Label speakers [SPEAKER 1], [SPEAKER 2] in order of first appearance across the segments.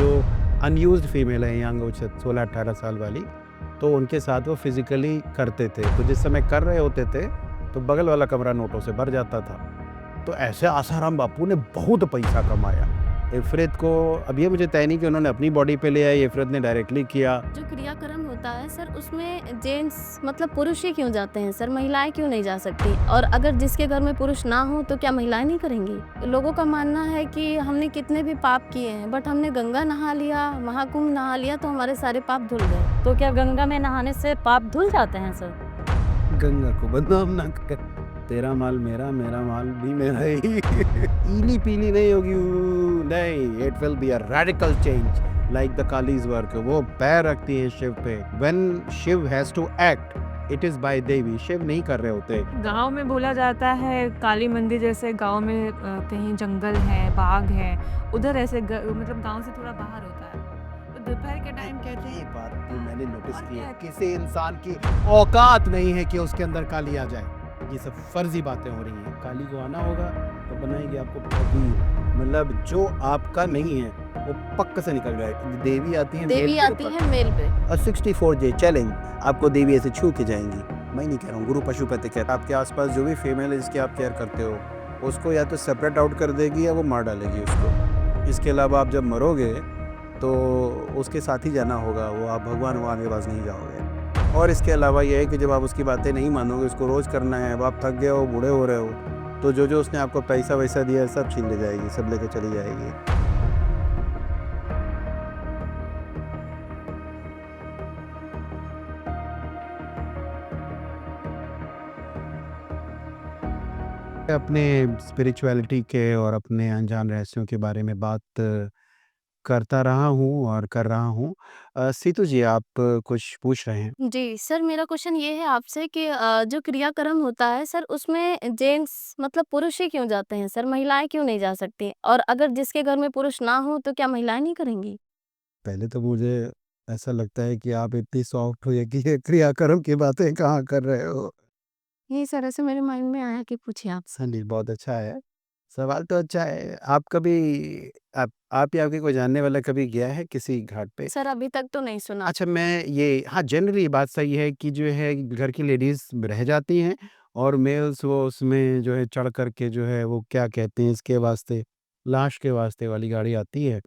[SPEAKER 1] जो unused female है, young 16-18 साल वाली, तो उनके साथ वो फिजिकली करते थे। तो जिस समय कर रहे होते थे तो बगल वाला कमरा नोटों से भर जाता था। तो ऐसे आसाराम बापू ने बहुत पैसा कमाया। इफ़रत को अब ये मुझे तय नहीं कि उन्होंने अपनी बॉडी पे लिया या इफ़रत ने डायरेक्टली किया।
[SPEAKER 2] जो क्रियाक्रम होता है सर, उसमें जेंट्स मतलब पुरुष ही क्यों जाते हैं सर, महिलाएं क्यों नहीं जा सकती? और अगर जिसके घर में पुरुष ना हो तो क्या महिलाएं नहीं करेंगी? लोगों का मानना है कि हमने कितने भी पाप किए हैं, बट हमने गंगा नहा लिया, महाकुंभ नहा लिया तो हमारे सारे पाप धुल गए।
[SPEAKER 3] तो क्या गंगा में नहाने से पाप धुल जाते हैं सर?
[SPEAKER 1] गंगा को बदनाम ना कर। तेरा माल मेरा, मेरा माल भी मेरा ही। पीली-पीली नहीं होगी नहीं, it will be a radical change like the Kali's work. वो पैर रखती है शिव पे। When Shiva has to act, it is by Devi. Shiva नहीं कर रहे होते।
[SPEAKER 4] गाँव में बोला जाता है काली मंदिर जैसे गाँव में कहीं जंगल है, बाग है, उधर ऐसे मतलब गाँव से थोड़ा बाहर होता है। तो दोपहर के टाइम कहते
[SPEAKER 1] ये
[SPEAKER 4] हैं
[SPEAKER 1] बात भी मैंने नोटिस
[SPEAKER 4] और
[SPEAKER 1] की
[SPEAKER 4] क्या
[SPEAKER 1] है।
[SPEAKER 4] है?
[SPEAKER 1] किसी इंसान की औकात नहीं है कि उसके अंदर काली आ जाए। ये सब फर्जी बातें हो रही हैं। काली को आना होगा तो बनाएगी आपको फकीर। मतलब जो आपका नहीं है वो पक्का से निकल जाएगा। देवी आती है मेल
[SPEAKER 2] देवी
[SPEAKER 1] के
[SPEAKER 2] आती
[SPEAKER 1] ऊपर।
[SPEAKER 2] है मेल पे।
[SPEAKER 1] 64 डे चैलेंज, आपको देवी ऐसे छू के जाएंगी। मैं नहीं कह रहा हूँ, गुरु पशुपति कह रहा है। आपके आसपास जो भी फीमेल है जिसकी आप केयर करते हो, उसको या तो सेपरेट आउट कर देगी या वो मार डालेगी उसको। इसके अलावा आप जब मरोगे तो उसके साथ ही जाना होगा, वो आप भगवान के पास नहीं जाओगे। और इसके अलावा ये है कि जब आप उसकी बातें नहीं मानोगे, उसको रोज़ करना है, अब आप थक गए हो, बूढ़े हो रहे हो, तो जो उसने आपको पैसा वैसा दिया है सब छीन ले जाएगी, सब लेके चली जाएगी। अपने स्पिरिचुअलिटी के और अपने अनजान रहस्यों के बारे में बात करता रहा हूँ और कर रहा हूँ। सीतू जी, आप कुछ पूछ रहे हैं?
[SPEAKER 2] जी, सर मेरा क्वेश्चन ये है आपसे कि जो क्रियाक्रम होता है सर, उसमें जेंट्स मतलब पुरुष ही क्यों जाते हैं सर, महिलाएं क्यों नहीं जा सकती? और अगर जिसके घर में पुरुष ना हो तो क्या महिलाएं नहीं करेंगी?
[SPEAKER 1] पहले तो मुझे ऐसा लगता है कि आप इतनी सॉफ्ट हुई है कि ये क्रियाक्रम की बातें कहाँ कर रहे हो।
[SPEAKER 2] यही सर ऐसे मेरे माइंड में आया कि पूछिए आपसे।
[SPEAKER 1] हाँ जी, बहुत अच्छा है। सवाल तो अच्छा है। आप कभी आप या आपके कोई जानने वाला कभी गया है किसी घाट पे?
[SPEAKER 2] सर अभी तक तो नहीं सुना।
[SPEAKER 1] अच्छा, मैं ये हाँ, जनरली ये बात सही है कि जो है घर की लेडीज़ रह जाती हैं और मेल्स वो उसमें जो है चढ़ कर के जो है वो क्या कहते हैं इसके वास्ते, लाश के वास्ते वाली गाड़ी आती है।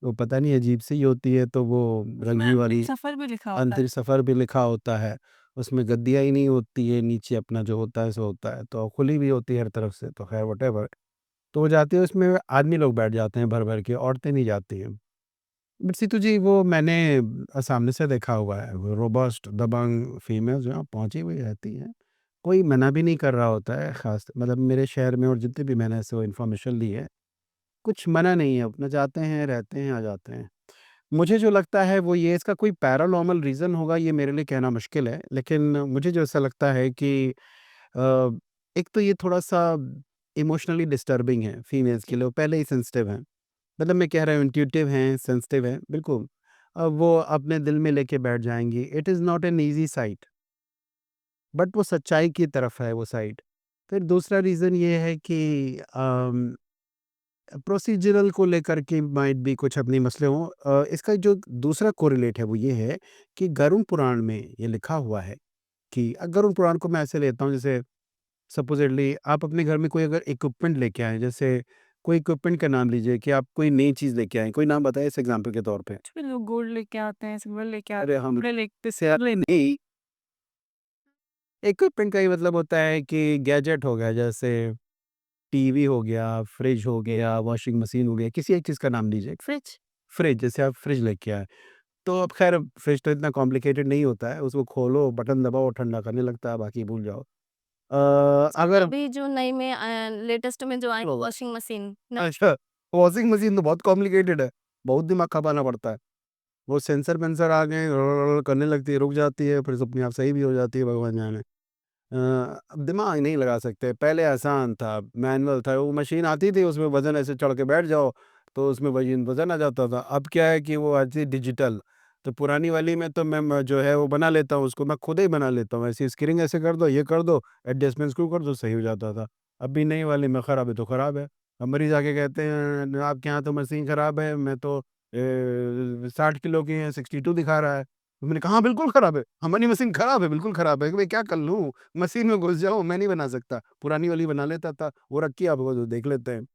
[SPEAKER 1] वो पता नहीं अजीब-सी होती है, तो वो
[SPEAKER 4] उसमें
[SPEAKER 1] रंगी
[SPEAKER 4] अंतिम
[SPEAKER 1] वाली
[SPEAKER 4] सफ़र भी लिखा होता है।
[SPEAKER 1] अंतिम सफ़र भी लिखा होता है। उसमें गद्दियाँ ही नहीं होती है, नीचे अपना जो होता है सो होता है, तो खुली भी होती है हर तरफ से, तो ख़ैर व्हाटएवर। तो वो जाती है, उसमें आदमी लोग बैठ जाते हैं भर-भर के, औरतें नहीं जाती हैं। बट सीतू जी, वो मैंने सामने से देखा हुआ है, वो रोबस्ट दबंग फीमेल जो है पहुँची हुई रहती हैं। कोई मना भी नहीं कर रहा होता है, ख़ास मतलब मेरे शहर में और जितने भी मैंने ऐसे वो इन्फॉर्मेशन ली है, कुछ मना नहीं है, अपना जाते हैं, रहते हैं, आ जाते हैं। मुझे जो लगता है वो ये, इसका कोई पैरानॉर्मल रीज़न होगा ये मेरे लिए कहना मुश्किल है, लेकिन मुझे जो ऐसा लगता है कि अ, एक तो ये थोड़ा-सा इमोशनली डिस्टर्बिंग है फीमेल्स के लिए, वो पहले ही सेंसिटिव हैं। मतलब मैं कह रहा हूँ इंट्यूटिव हैं, सेंसिटिव हैं, बिल्कुल। अब वो अपने दिल में लेके बैठ जाएँगी। It is not an easy site, but वो सच्चाई की तरफ है वो साइट। फिर दूसरा रीज़न ये है कि प्रोसीजरल को लेकर के माइट भी कुछ अपने मसले हों। इसका जो दूसरा कोरिलेट है वो ये है कि गरुड़ पुराण में ये लिखा हुआ है कि गरुड़ पुराण को मैं ऐसे लेता हूँ, जैसे सपोज़िटली आप अपने घर में कोई अगर इक्विपमेंट लेके आएँ, जैसे कोई इक्विपमेंट का नाम लीजिए कि आप कोई नई चीज़ लेके आएँ, कोई नाम बताइए इस एग्ज़ाम्पल के तौर पे?
[SPEAKER 4] कुछ भी लोग गोल्ड लेके आते हैं, सिल्वर लेके
[SPEAKER 1] अरे
[SPEAKER 4] आते हैं,
[SPEAKER 1] हम
[SPEAKER 4] कपड़े ले
[SPEAKER 1] सियाने नहीं, इक्विपमेंट का ही मतलब होता है कि गैजेट हो गया, जैसे टीवी हो गया, फ्रिज हो गया, वॉशिंग मशीन हो गया, किसी एक चीज़ का नाम लीजिए।
[SPEAKER 2] फ्रिज।
[SPEAKER 1] फ्रिज, जैसे आप फ्रिज लेके आए, तो अब ख़ैर फ्रिज तो इतना कॉम्प्लिकेटेड नहीं होता है, उसको खोलो, बटन दबाओ, ठंडा करने लगता है, बाकी भूल जाओ। अगर
[SPEAKER 2] अभी जो नई में लेटेस्ट में जो आई वॉशिंग मशीन न।
[SPEAKER 1] अच्छा, वॉशिंग मशीन तो बहुत कॉम्प्लिकेटेड है, बहुत दिमाग खपाना पड़ता है। वो सेंसर-वेंसर आ गए, करने लगती है, रुक जाती है, फिर अपने आप सही भी हो जाती है, भगवान जाने। अब दिमाग नहीं लगा सकते, पहले आसान था, मैनुअल था, वो मशीन आती थी, उसमें वज़न ऐसे चढ़ के बैठ जाओ, तो उसमें वज़न आ जाता था। अब क्या है कि वो आती है डिजिटल, तो पुरानी वाली में तो मैं जो है वो बना लेता हूँ, उसको मैं खुद ही बना लेता हूँ, ऐसे स्क्रीन ऐसे कर दो, ये कर दो, एडजस्टमेंट स्क्रू कर दो, सही हो जाता था। अभी नई वाली में खराब है तो खराब है। अब मरीज़ आके कहते हैं, आपके यहाँ तो मशीन खराब है, मैं तो 60 किलो की है, 62 दिखा रहा है। तो मैंने कहा हाँ, बिल्कुल खराब है, हमारी मशीन खराब है, बिल्कुल खराब है। मैं क्या कर लूँ, मशीन में घुस जाओ, मैं नहीं बना सकता। पुरानी वाली बना लेता था, वो रखी है, आप वो देख लेते हैं।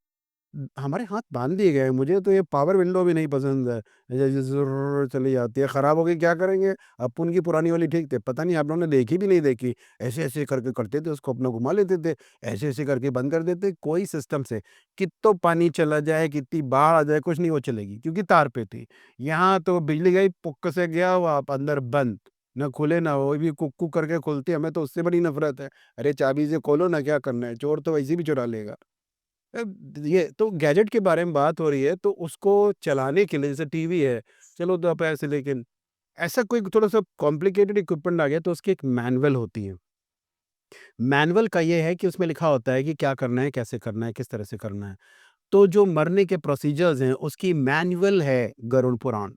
[SPEAKER 1] हमारे हाथ बाँध दिए गए हैं। मुझे तो ये पावर विंडो भी नहीं पसंद है। जैसे ज़ुर्र चली जाती है, खराब हो गई क्या करेंगे? अपन की पुरानी वाली ठीक थी, पता नहीं आप लोगों ने देखी भी नहीं देखी। ऐसे-ऐसे करके करते थे, उसको अपना घुमा लेते थे, ऐसे-ऐसे करके बंद कर देते, कोई सिस्टम से। कित्तो पानी चला जाए, कितनी बाढ़ आ जाए, कुछ नहीं वो चलेगी, क्योंकि तार पे थी। यहाँ तो बिजली गई, पुक से गया वो आप अंदर बंद, ना खुले ना वो भी कुक-कुक करके खुलती है। हमें तो उससे बड़ी नफ़रत है। अरे चाबी से खोलो ना, क्या करना है? चोर तो वैसे भी चुरा लेगा। ये तो गैजेट के बारे में बात हो रही है, तो उसको चलाने के लिए जैसे टीवी है, चलो तो आप ऐसे, लेकिन ऐसा कोई थोड़ा-सा कॉम्प्लिकेटेड इक्विपमेंट आ गया तो उसकी एक मैनुअल होती है। मैनुअल का ये है कि उसमें लिखा होता है कि क्या करना है, कैसे करना है, किस तरह से करना है। तो जो मरने के प्रोसीजर्स हैं, उसकी मैनुअल है गरुड़ पुराण,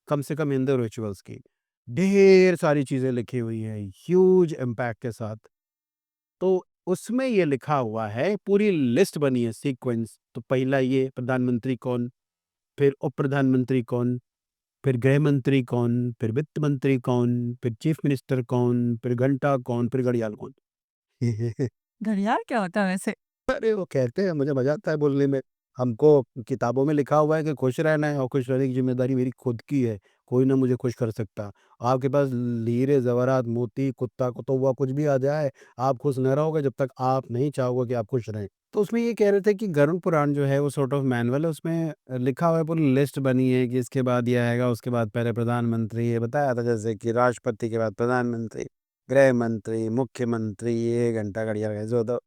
[SPEAKER 1] कम से कम हिंदू रिचुअल्स की। ढेर सारी चीज़ें लिखी हुई हैं, ह्यूज इम्पैक्ट के साथ। तो उसमें ये लिखा हुआ है, पूरी लिस्ट बनी है सीक्वेंस। तो पहला ये प्रधानमंत्री कौन, फिर उप प्रधानमंत्री कौन, फिर गृह मंत्री कौन, फिर वित्त मंत्री कौन, फिर चीफ मिनिस्टर कौन, फिर घंटा कौन, फिर घड़ियाल कौन।
[SPEAKER 4] घड़ियाल क्या होता है वैसे?
[SPEAKER 1] अरे वो कहते हैं, मुझे मजा आता है बोलने में। हमको किताबों में लिखा हुआ है कि खुश रहना है, और खुश रहने की जिम्मेदारी मेरी खुद की है। कोई ना मुझे खुश कर सकता। आपके पास हीरे जवाहरात मोती कुत्ता कौवा कुछ भी आ जाए, आप खुश न रहोगे जब तक आप नहीं चाहोगे कि आप खुश रहें। तो उसमें ये कह रहे थे कि गरुड़ पुराण जो है वो सॉर्ट ऑफ मैनुअल है। उसमें लिखा हुआ है, पूरी लिस्ट बनी है कि इसके बाद ये आएगा, उसके बाद पहले प्रधानमंत्री, ये बताया था जैसे कि राष्ट्रपति के बाद प्रधानमंत्री, गृह मंत्री, मुख्यमंत्री, ये घंटा घड़ियाल जो तो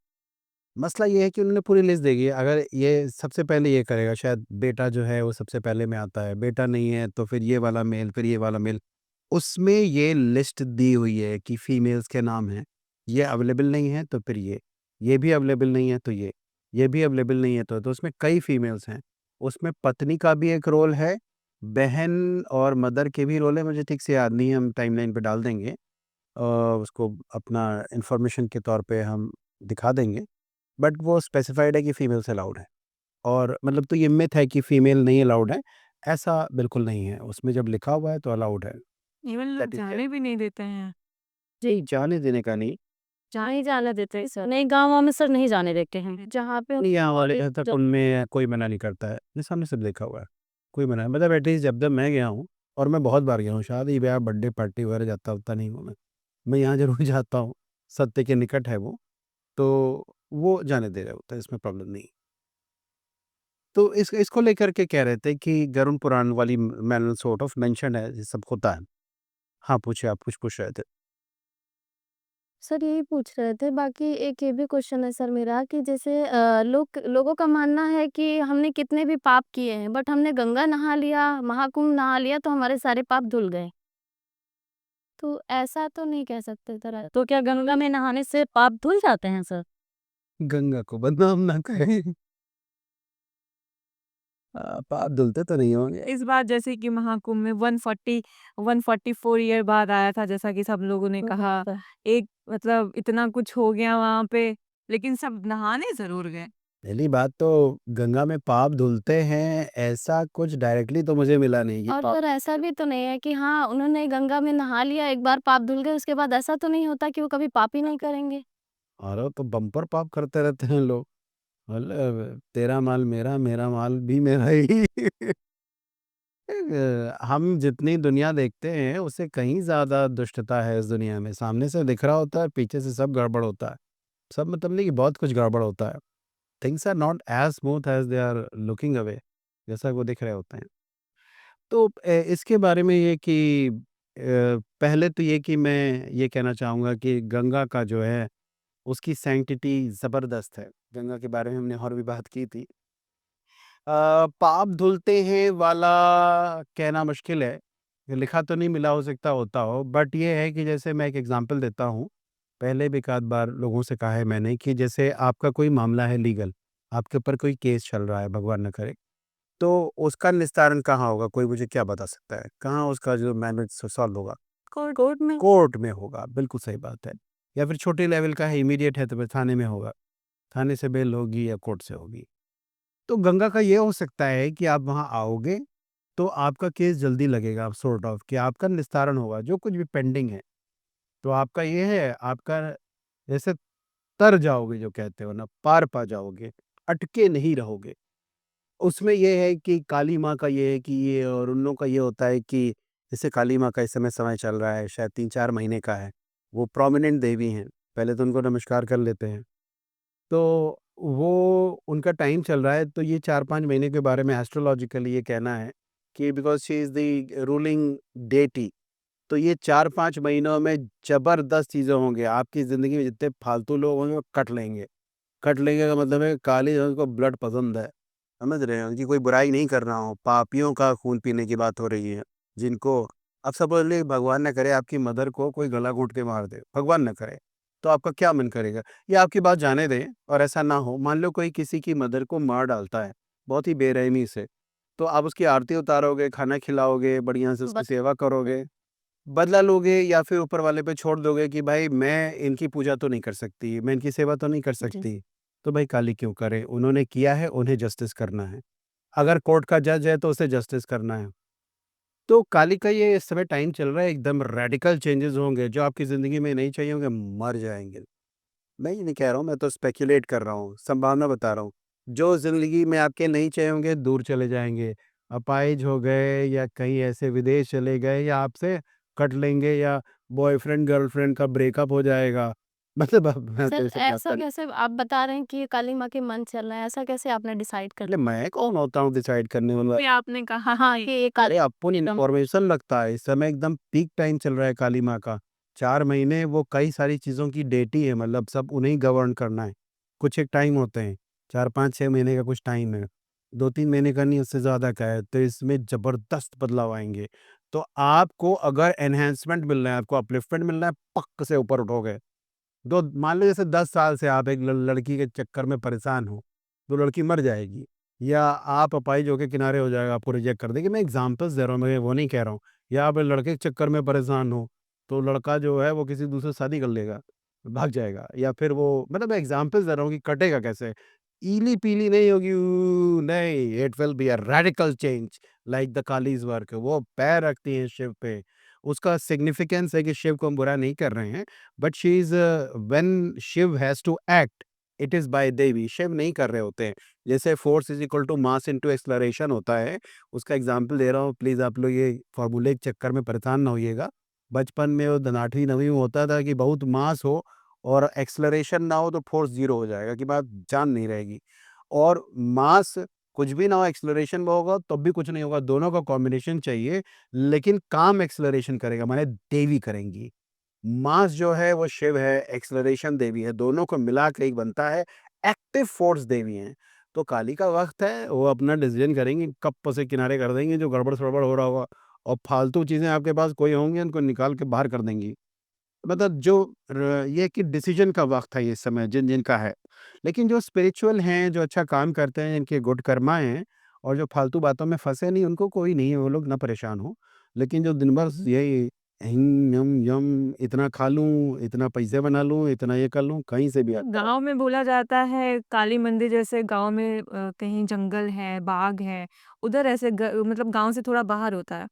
[SPEAKER 1] मसला ये है कि उन्होंने पूरी लिस्ट देखी है। अगर ये सबसे पहले ये करेगा, शायद बेटा जो है वो सबसे पहले में आता है, बेटा नहीं है तो फिर ये वाला मेल, फिर ये वाला मेल। उसमें ये लिस्ट दी हुई है कि फीमेल्स के नाम हैं, ये अवेलेबल नहीं है तो फिर ये भी अवेलेबल नहीं है तो ये भी अवेलेबल नहीं है तो उसमें कई फीमेल्स हैं। उसमें पत्नी का भी एक रोल है, बहन और मदर के भी रोल है, मुझे ठीक से याद नहीं है, हम टाइमलाइन पे डाल देंगे। उसको अपना इन्फॉर्मेशन के तौर पे हम दिखा देंगे। बट वो स्पेसिफाइड है कि फीमेल्स अलाउड है, और मतलब तो ये मिथ है कि फीमेल नहीं अलाउड है, ऐसा बिल्कुल नहीं है। उसमें जब लिखा हुआ है तो अलाउड है।
[SPEAKER 4] इवन लोग
[SPEAKER 1] दैट इज़ देयर।
[SPEAKER 4] जाने भी नहीं देते हैं।
[SPEAKER 1] जी, जाने देने का नहीं।
[SPEAKER 2] जहाँ नहीं जाने देते हैं सर, नहीं गाँव में सर नहीं जाने देते हैं, जहाँ पे
[SPEAKER 1] नहीं, यहाँ वाले यहाँ तक उनमें कोई मना नहीं करता है। मेरे सामने सब लिखा हुआ है। कोई मना मतलब एटलीस्ट जब मैं गया हूँ, और मैं बहुत बार गया हूँ, शादी ब्याह, बर्थडे पार्टी वगैरह जाता-वाता नहीं हूँ मैं। मैं यहाँ ज़रूर जाता हूँ, सत्य के निकट है वो, तो वो जाने दे रहे होते हैं, इसमें प्रॉब्लम नहीं। तो इसको लेकर के कह रहे थे कि गरुड़ पुराण वाली मैंने सॉर्ट ऑफ मेंशन है, ये सब होता है। हाँ, पूछिए, आप कुछ पूछ रहे थे।
[SPEAKER 2] सर यही पूछ रहे थे, बाकी एक ये भी क्वेश्चन है सर मेरा कि जैसे लोगों का मानना है कि हमने कितने भी पाप किए हैं, बट हमने गंगा नहा लिया, महाकुंभ नहा लिया तो हमारे सारे पाप धुल गए। तो ऐसा तो नहीं कह सकते सर।
[SPEAKER 3] तो क्या गंगा में नहाने से पाप धुल जाते हैं सर?
[SPEAKER 1] गंगा को बदनाम ना करें। पाप धुलते तो नहीं होंगे।
[SPEAKER 4] इस बार जैसे कि महाकुंभ में 144 ईयर बाद आया था, जैसा कि सब लोगों ने कहा। एक मतलब इतना कुछ हो गया वहाँ पे, लेकिन सब नहाने ज़रूर गए।
[SPEAKER 1] पहली बात तो गंगा में पाप धुलते हैं, ऐसा कुछ डायरेक्टली तो मुझे मिला नहीं कि
[SPEAKER 2] और
[SPEAKER 1] पाप।
[SPEAKER 2] सर ऐसा भी तो नहीं है कि हाँ, उन्होंने गंगा में नहा लिया, एक बार पाप धुल गए, उसके बाद ऐसा तो नहीं होता कि वो कभी पाप ही नहीं करेंगे?
[SPEAKER 1] अरे तो बम्पर पाप करते रहते हैं लोग। मतलब तेरा माल मेरा, मेरा माल भी मेरा ही। हम जितनी दुनिया देखते हैं उससे कहीं ज़्यादा दुष्टता है इस दुनिया में। सामने से दिख रहा होता है, पीछे से सब गड़बड़ होता है। सब मतलब नहीं कि बहुत कुछ गड़बड़ होता है। Things are not as smooth as they are looking away, जैसा वो दिख रहे होते हैं। तो इसके बारे में ये कि पहले तो ये कि मैं ये कहना चाहूँगा कि गंगा का जो है, उसकी सैंक्टिटी ज़बरदस्त है। गंगा के बारे में हमने और भी बात की थी। पाप धुलते हैं वाला कहना मुश्किल है। ये लिखा तो नहीं मिला, हो सकता होता हो, बट ये है कि जैसे मैं एक एग्ज़ाम्पल देता हूँ। पहले भी एक आध बार लोगों से कहा है मैंने कि जैसे आपका कोई मामला है लीगल, आपके ऊपर कोई केस चल रहा है, भगवान ना करे, तो उसका निस्तारण कहाँ होगा? कोई मुझे क्या बता सकता है? कहाँ उसका जो मैनेज सॉल्व होगा?
[SPEAKER 4] कोर्ट में।
[SPEAKER 1] कोर्ट में होगा, बिल्कुल सही बात है। या फिर छोटे लेवल का है, इमीडिएट है तो फिर थाने में होगा। थाने से बेल होगी या कोर्ट से होगी। तो गंगा का ये हो सकता है कि आप वहाँ आओगे, तो आपका केस जल्दी लगेगा सॉर्ट ऑफ कि आपका निस्तारण होगा, जो कुछ भी पेंडिंग है। तो आपका ये है, आपका जैसे तर जाओगे जो कहते हो ना, पार पा जाओगे, अटके नहीं रहोगे। उसमें ये है कि काली माँ का ये है कि ये और उन लोगों का ये होता है कि जैसे काली माँ का इस समय चल रहा है, शायद 3-4 महीने का है। वो प्रोमिनेंट देवी हैं, पहले तो उनको नमस्कार कर लेते हैं। तो वो उनका टाइम चल रहा है, तो ये 4-5 महीने के बारे में एस्ट्रोलॉजिकली ये कहना है कि because she is the ruling deity, तो ये 4-5 महीनों में ज़बरदस्त चीज़ें होंगी। आपकी ज़िंदगी में जितने फालतू लोग होंगे वो कट लेंगे। कट लेंगे का मतलब है काली जो है उसको ब्लड पसंद है। समझ रहे हैं? उनकी कोई बुराई नहीं कर रहा हूँ, पापियों का खून पीने की बात हो रही है, जिनको अब सपोज़ लीजिए भगवान ना करे आपकी मदर को कोई गला घोंट के मार दे, भगवान ना करे, तो आपका क्या मन करेगा? या आपकी बात जाने दें और ऐसा ना हो, मान लो कोई किसी की मदर को मार डालता है, बहुत ही बेरहमी से, तो आप उसकी आरती उतारोगे, खाना खिलाओगे, बढ़िया से उसकी
[SPEAKER 2] बस
[SPEAKER 1] सेवा करोगे, बदला लोगे या फिर ऊपर वाले पे छोड़ दोगे कि भाई मैं इनकी पूजा तो नहीं कर सकती, मैं इनकी सेवा तो नहीं कर
[SPEAKER 2] जी।
[SPEAKER 1] सकती, तो भाई काली क्यों करे? उन्होंने किया है, उन्हें जस्टिस करना है। अगर कोर्ट का जज है तो उसे जस्टिस करना है। तो काली का ये इस समय टाइम चल रहा है, एकदम रेडिकल चेंजेस होंगे, जो आपकी ज़िंदगी में नहीं चाहिए होंगे, मर जाएँगे। मैं ये नहीं कह रहा हूँ, मैं तो स्पेक्युलेट कर रहा हूँ, संभावना बता रहा हूँ। जो ज़िंदगी में आपके नहीं चाहिए होंगे, दूर चले जाएँगे। अपाहिज हो गए या कहीं ऐसे विदेश चले गए या आपसे कट लेंगे या बॉयफ्रेंड गर्लफ्रेंड का ब्रेकअप हो जाएगा। मतलब अब मैं तो
[SPEAKER 2] सर
[SPEAKER 1] इसे
[SPEAKER 2] ऐसा
[SPEAKER 1] कहता नहीं।
[SPEAKER 2] कैसे आप बता रहे हैं कि काली माँ के मन चल रहा है, ऐसा कैसे आपने डिसाइड कर
[SPEAKER 1] अरे मैं कौन होता हूँ डिसाइड करने वाला?
[SPEAKER 4] भी आपने कहा
[SPEAKER 2] हाँ, कि ये काली
[SPEAKER 1] अरे अपन
[SPEAKER 2] एकदम
[SPEAKER 1] इन्फॉर्मेशन लगता है, इस समय एकदम पीक टाइम चल रहा है काली माँ का। 4 महीने वो कई सारी चीज़ों की डेटी है, मतलब सब उन्हें गवर्न करना है। कुछ एक टाइम होते हैं, 4-5-6 महीने का कुछ टाइम है। 2-3 महीने का नहीं, उससे ज़्यादा का है, तो इसमें ज़बरदस्त बदलाव आएँगे। तो आपको अगर एनहांसमेंट मिलना है, आपको अपलिफ्टमेंट मिलना है, पक से ऊपर उठोगे। दो मान लो जैसे 10 साल से आप एक लड़की के चक्कर में परेशान हो, तो लड़की मर जाएगी या आप अपाहिज होके किनारे हो जाएगा, आपको रिजेक्ट कर देगी। मैं एग्ज़ाम्पल्स दे रहा हूँ, मैं वो नहीं कह रहा हूँ। या आप लड़के के चक्कर में परेशान हो, तो लड़का जो है वो किसी दूसरे से शादी कर लेगा, भाग जाएगा या फिर वो मतलब मैं एग्ज़ाम्पल्स दे रहा हूँ कि कटेगा कैसे। ईली-पीली नहीं होगी, नहीं, it will be a radical change like the Kali's work. वो पैर रखती हैं शिव पे, उसका सिग्निफिकेंस है कि शिव को हम बुरा नहीं कर रहे हैं। But she is when Shiva has to act, it is by Devi, Shiva नहीं कर रहे होते हैं। जैसे force is equal to mass into acceleration होता है, उसका एग्ज़ाम्पल दे रहा हूँ, प्लीज़ आप लोग ये फ़ॉर्मूले के चक्कर में परेशान ना होइएगा। बचपन में वो 8वीं-9वीं में होता था कि बहुत मास हो और एक्सेलरेशन ना हो तो फोर्स 0 हो जाएगा कि बात जान नहीं रहेगी। और मास कुछ भी ना हो, एक्सेलरेशन में होगा तब भी कुछ नहीं होगा, दोनों का कॉम्बिनेशन चाहिए, लेकिन काम एक्सेलरेशन करेगा, माने देवी करेंगी। मास जो है वो शिव है, एक्सेलरेशन देवी है, दोनों को मिला के एक बनता है, एक्टिव फोर्स देवी हैं। तो काली का वक़्त है, वो अपना डिसीज़न करेंगी, कप से किनारे कर देंगी जो गड़बड़-सड़बड़ हो रहा होगा और फालतू चीज़ें आपके पास कोई होंगी उनको निकाल के बाहर कर देंगी। मतलब जो ये है कि डिसीज़न का वक़्त है ये समय जिन-जिनका है। लेकिन जो स्पिरिचुअल हैं, जो अच्छा काम करते हैं, जिनके गुड कर्मा हैं और जो फालतू बातों में फँसे नहीं, उनको कोई नहीं है, वो लोग ना परेशान हों। लेकिन जो दिन भर यही हिम, यम, यम, इतना खा लूँ, इतना पैसे बना लूँ, इतना ये कर लूँ, कहीं से भी आता है।
[SPEAKER 4] गाँव में बोला जाता है काली मंदिर जैसे गाँव में कहीं जंगल है, बाग है, उधर ऐसे मतलब गाँव से थोड़ा बाहर होता है।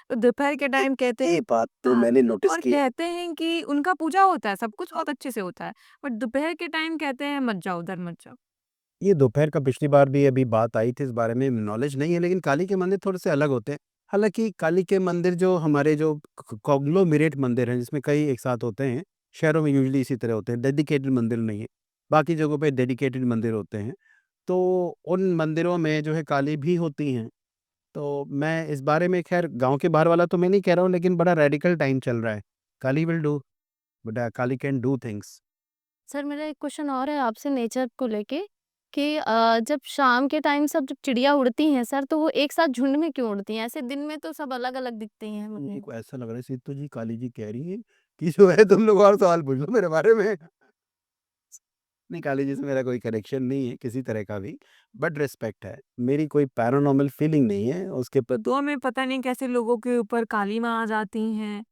[SPEAKER 4] तो दोपहर के टाइम कहते
[SPEAKER 1] ये
[SPEAKER 4] हैं
[SPEAKER 1] बात तो
[SPEAKER 4] हाँ,
[SPEAKER 1] मैंने नोटिस
[SPEAKER 4] और
[SPEAKER 1] की है।
[SPEAKER 4] कहते हैं कि उनका पूजा होता है, सब कुछ बहुत अच्छे से होता है। बट दोपहर के टाइम कहते हैं मत जाओ उधर मत जाओ।
[SPEAKER 1] ये दोपहर का पिछली बार भी अभी बात आई थी, इस बारे में नॉलेज नहीं है, लेकिन काली के मंदिर थोड़े-से अलग होते हैं। हालाँकि काली के मंदिर जो हमारे जो कॉन्ग्लोमेरेट मंदिर हैं, जिसमें कई एक साथ होते हैं, शहरों में यूजुअली इसी तरह होते हैं, डेडिकेटेड मंदिर नहीं है। बाकी जगहों पे डेडिकेटेड मंदिर होते हैं। तो उन मंदिरों में जो है काली भी होती हैं। तो मैं इस बारे में ख़ैर गाँव के बाहर वाला तो मैं नहीं कह रहा हूँ, लेकिन बड़ा रेडिकल टाइम चल रहा है। Kali will do, but Kali can do things.
[SPEAKER 2] Sir मेरा एक क्वेश्चन और है आपसे नेचर को लेके कि जब शाम के टाइम सब जब चिड़िया उड़ती हैं सर, तो वो एक साथ झुंड में क्यों उड़ती हैं? ऐसे दिन में तो सब अलग-अलग दिखती हैं
[SPEAKER 1] मेरे
[SPEAKER 2] मुझे।
[SPEAKER 1] को ऐसा लग रहा है सीतू जी, काली जी कह रही हैं कि जो है तुम लोग और सवाल पूछ लो मेरे बारे में। नहीं, काली जी से मेरा कोई कनेक्शन नहीं है किसी तरह का भी, बट रिस्पेक्ट है। मेरी कोई पैरानॉर्मल फीलिंग नहीं है उसके प्रति।
[SPEAKER 4] तो में पता नहीं कैसे लोगों के ऊपर काली माँ आ जाती हैं।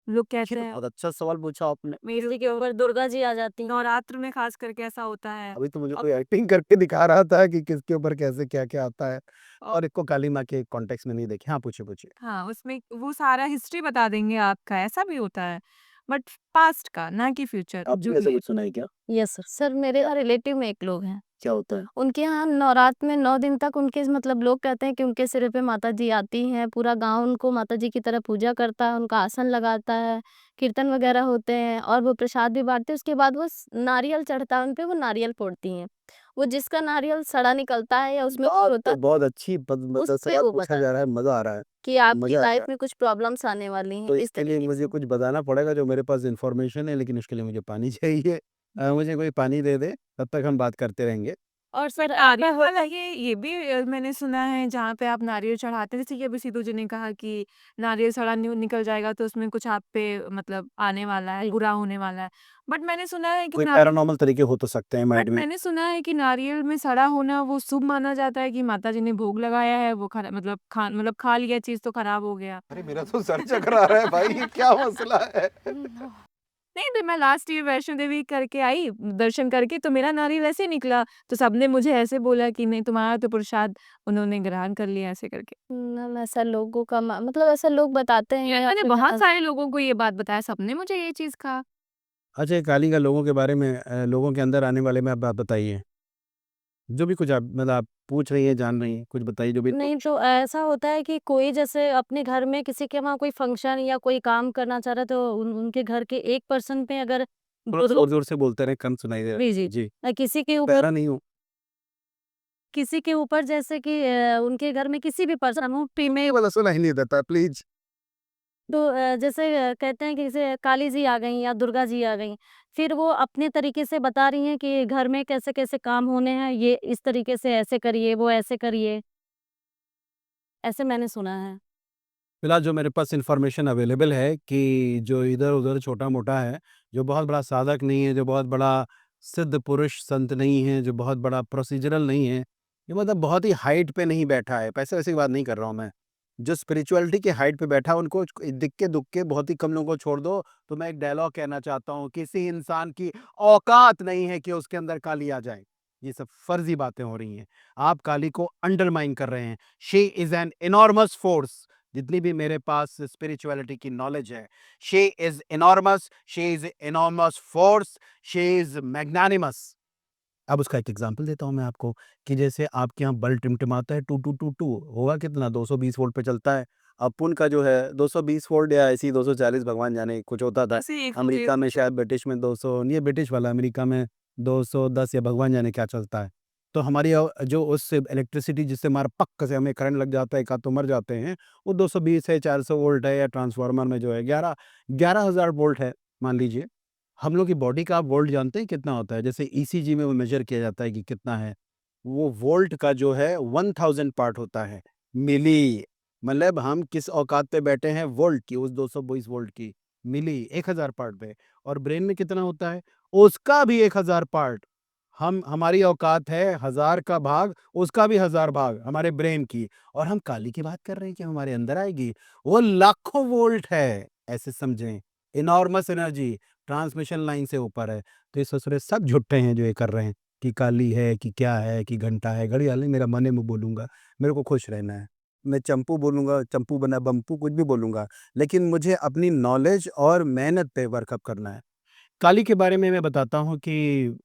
[SPEAKER 4] लोग
[SPEAKER 5] ये
[SPEAKER 4] कहते
[SPEAKER 5] तो
[SPEAKER 4] हैं
[SPEAKER 5] बहुत अच्छा सवाल पूछा आपने।
[SPEAKER 4] मेरे
[SPEAKER 3] किसी के ऊपर दुर्गा जी आ जाती हैं।
[SPEAKER 4] नवरात्र में खास करके ऐसा होता है
[SPEAKER 1] अभी तो मुझे
[SPEAKER 4] और
[SPEAKER 1] कोई एक्टिंग करके दिखा रहा था कि किसके ऊपर कैसे क्या-क्या आता है
[SPEAKER 4] और
[SPEAKER 1] और इसको काली माँ के कॉन्टेक्स्ट में नहीं देखे। हाँ, पूछिए, पूछिए।
[SPEAKER 4] हाँ, उसमें वो सारा हिस्ट्री बता देंगे आपका, ऐसा भी होता है। बट पास्ट का, ना कि फ्यूचर
[SPEAKER 5] आपने
[SPEAKER 4] जो
[SPEAKER 5] भी ऐसा कुछ सुना है क्या?
[SPEAKER 3] Yes sir.
[SPEAKER 2] सर मेरे रिलेटिव में एक लोग हैं,
[SPEAKER 5] क्या होता है?
[SPEAKER 2] उनके यहाँ नवरात्र में 9 दिन तक उनके मतलब लोग कहते हैं कि उनके सिर पे माता जी आती हैं, पूरा गाँव उनको माता जी की तरह पूजा करता है, उनका आसन लगाता है, कीर्तन वगैरह होते हैं और वो प्रसाद भी बाँटते हैं। उसके बाद वो नारियल चढ़ता है उन पे, वो नारियल फोड़ती हैं। वो जिसका नारियल सड़ा निकलता है या उसमें कुछ
[SPEAKER 5] बात
[SPEAKER 2] होता
[SPEAKER 5] तो
[SPEAKER 2] है,
[SPEAKER 5] बहुत अच्छी
[SPEAKER 2] उस पे
[SPEAKER 5] सवाल
[SPEAKER 2] वो
[SPEAKER 5] पूछा
[SPEAKER 2] बताते
[SPEAKER 5] जा रहा है,
[SPEAKER 2] हैं
[SPEAKER 5] मज़ा आ रहा है,
[SPEAKER 2] कि आपकी
[SPEAKER 5] मज़ा आ
[SPEAKER 2] लाइफ
[SPEAKER 5] रहा है।
[SPEAKER 2] में कुछ प्रॉब्लम्स आने वाली हैं,
[SPEAKER 5] तो
[SPEAKER 2] इस
[SPEAKER 5] इसके लिए
[SPEAKER 2] तरीके
[SPEAKER 5] मुझे
[SPEAKER 2] से।
[SPEAKER 5] कुछ बताना पड़ेगा जो मेरे पास इन्फॉर्मेशन है, लेकिन उसके लिए मुझे पानी चाहिए। मुझे कोई पानी दे दे, तब तक हम बात करते रहेंगे।
[SPEAKER 4] और सर नारियल वाला ये भी मैंने सुना है जहाँ पे आप नारियल चढ़ाते हैं, जैसे कि अभी सिद्धू जी ने कहा कि नारियल सड़ा निकल जाएगा तो उसमें कुछ आप पे मतलब आने वाला है, बुरा होने वाला है। बट मैंने सुना है कि
[SPEAKER 5] कोई पैरानॉर्मल तरीके हो तो सकते हैं माइंड
[SPEAKER 4] बट
[SPEAKER 5] में।
[SPEAKER 4] मैंने सुना है कि नारियल में सड़ा होना वो शुभ माना जाता है कि माता जी ने भोग लगाया है, वो मतलब खा लिया चीज़ तो खराब हो गया।
[SPEAKER 1] अरे मेरा तो सर चकरा रहा है भाई, ये क्या मसला है?
[SPEAKER 4] नहीं तो मैं लास्ट ईयर वैष्णो देवी करके आई, दर्शन करके तो मेरा नारियल ऐसे निकला, तो सबने मुझे ऐसे बोला कि नहीं तुम्हारा तो प्रसाद उन्होंने ग्रहण कर लिया ऐसे करके।
[SPEAKER 2] ऐसा लोगों का मतलब ऐसा लोग बताते हैं या
[SPEAKER 4] मैंने
[SPEAKER 2] फिर
[SPEAKER 4] बहुत सारे लोगों को ये बात बताया, सबने मुझे ये चीज़ कहा।
[SPEAKER 1] अच्छा, ये काली का लोगों के बारे में लोगों के अंदर आने वाले में आप बात बताइए। जो भी कुछ आप मतलब आप पूछ रही हैं, जान रही हैं, कुछ बताइए जो भी।
[SPEAKER 3] नहीं तो ऐसा होता है कि कोई जैसे अपने घर में किसी के वहाँ कोई फंक्शन या कोई काम करना चाह रहा है तो उनके घर के एक पर्सन पे अगर
[SPEAKER 1] थोड़ा ज़ोर-ज़ोर से बोलते रहें, कम सुनाई दे रहा
[SPEAKER 3] जी,
[SPEAKER 1] है।
[SPEAKER 3] जी।
[SPEAKER 1] जी,
[SPEAKER 3] किसी के ऊपर
[SPEAKER 1] पैरा नहीं हूँ।
[SPEAKER 3] जैसे कि उनके घर में किसी भी पर्सन हो
[SPEAKER 1] ये वाला सुनाई नहीं देता, प्लीज़।
[SPEAKER 3] तो जैसे कहते हैं कि जैसे काली जी आ गईं या दुर्गा जी आ गईं, फिर वो अपने तरीके से बता रही हैं कि घर में कैसे-कैसे काम होने हैं, ये इस तरीके से ऐसे करिए, वो ऐसे करिए। ऐसे मैंने सुना है।
[SPEAKER 1] फिलहाल जो मेरे पास इन्फॉर्मेशन अवेलेबल है कि जो इधर-उधर छोटा-मोटा है, जो बहुत बड़ा साधक नहीं है, जो बहुत बड़ा सिद्ध पुरुष संत नहीं है, जो बहुत बड़ा प्रोसीजरल नहीं है, ये मतलब बहुत ही हाइट पे नहीं बैठा है, पैसे-वैसे की बात नहीं कर रहा हूँ मैं। जो स्पिरिचुअलिटी की हाइट पे बैठा है उनको दिक्के-दुक्के बहुत ही कम लोगों को छोड़ दो, तो मैं एक डायलॉग कहना चाहता हूँ, किसी इंसान की औकात नहीं है कि उसके अंदर काली आ जाए। ये सब फर्ज़ी बातें हो रही हैं। आप काली को अंडरमाइन कर रहे हैं। She is an enormous force. जितनी भी मेरे पास स्पिरिचुअलिटी की नॉलेज है, she is enormous, she is enormous force, she is magnanimous. अब उसका एक एग्जांपल देता हूँ मैं आपको कि जैसे आपके यहाँ बल्ब टिमटिमाता है टू टू टू टू, होगा कितना 220 वोल्ट पे चलता है। अब पुन का जो है 220 वोल्ट या ऐसी 240, भगवान जाने कुछ होता था।
[SPEAKER 4] ऐसे एक
[SPEAKER 1] अमेरिका में शायद ब्रिटिश में 200, ये ब्रिटिश वाला, अमेरिका में 210 या भगवान जाने क्या चलता है। तो हमारी जो उस इलेक्ट्रिसिटी जिससे हमारा पक्क से हमें करंट लग जाता है, एक आध तो मर जाते हैं, वो 220 है, 400 वोल्ट है, या ट्रांसफार्मर में जो है 11,000 वोल्ट है मान लीजिए। हम लोग की बॉडी का आप वोल्ट जानते हैं कितना होता है? जैसे ईसीजी में वो मेज़र किया जाता है कि कितना है। वो वोल्ट का जो है 1000 पार्ट होता है, मिली। मतलब हम किस औकात पे बैठे हैं वोल्ट की, उस 220 वोल्ट की, मिली 1000 पार्ट पे। और ब्रेन में कितना होता है? उसका भी 1000 पार्ट। हमारी औकात है 1000 का भाग, उसका भी 1000 भाग हमारे ब्रेन की। और हम काली की बात कर रहे हैं कि हमारे अंदर आएगी। वो लाखों वोल्ट है, ऐसे समझें। इनॉर्मस एनर्जी, ट्रांसमिशन लाइन से ऊपर है। तो ये ससुरे सब झुट्टे हैं जो ये कर रहे हैं कि काली है, कि क्या है, कि घंटा है, घड़ियाल नहीं, मेरा मने में बोलूँगा, मेरे को खुश रहना है। मैं चंपू बोलूँगा, चंपू बना बम्पू, कुछ भी बोलूँगा, लेकिन मुझे अपनी नॉलेज और मेहनत पे वर्कअप करना है। काली के बारे में मैं बताता हूँ कि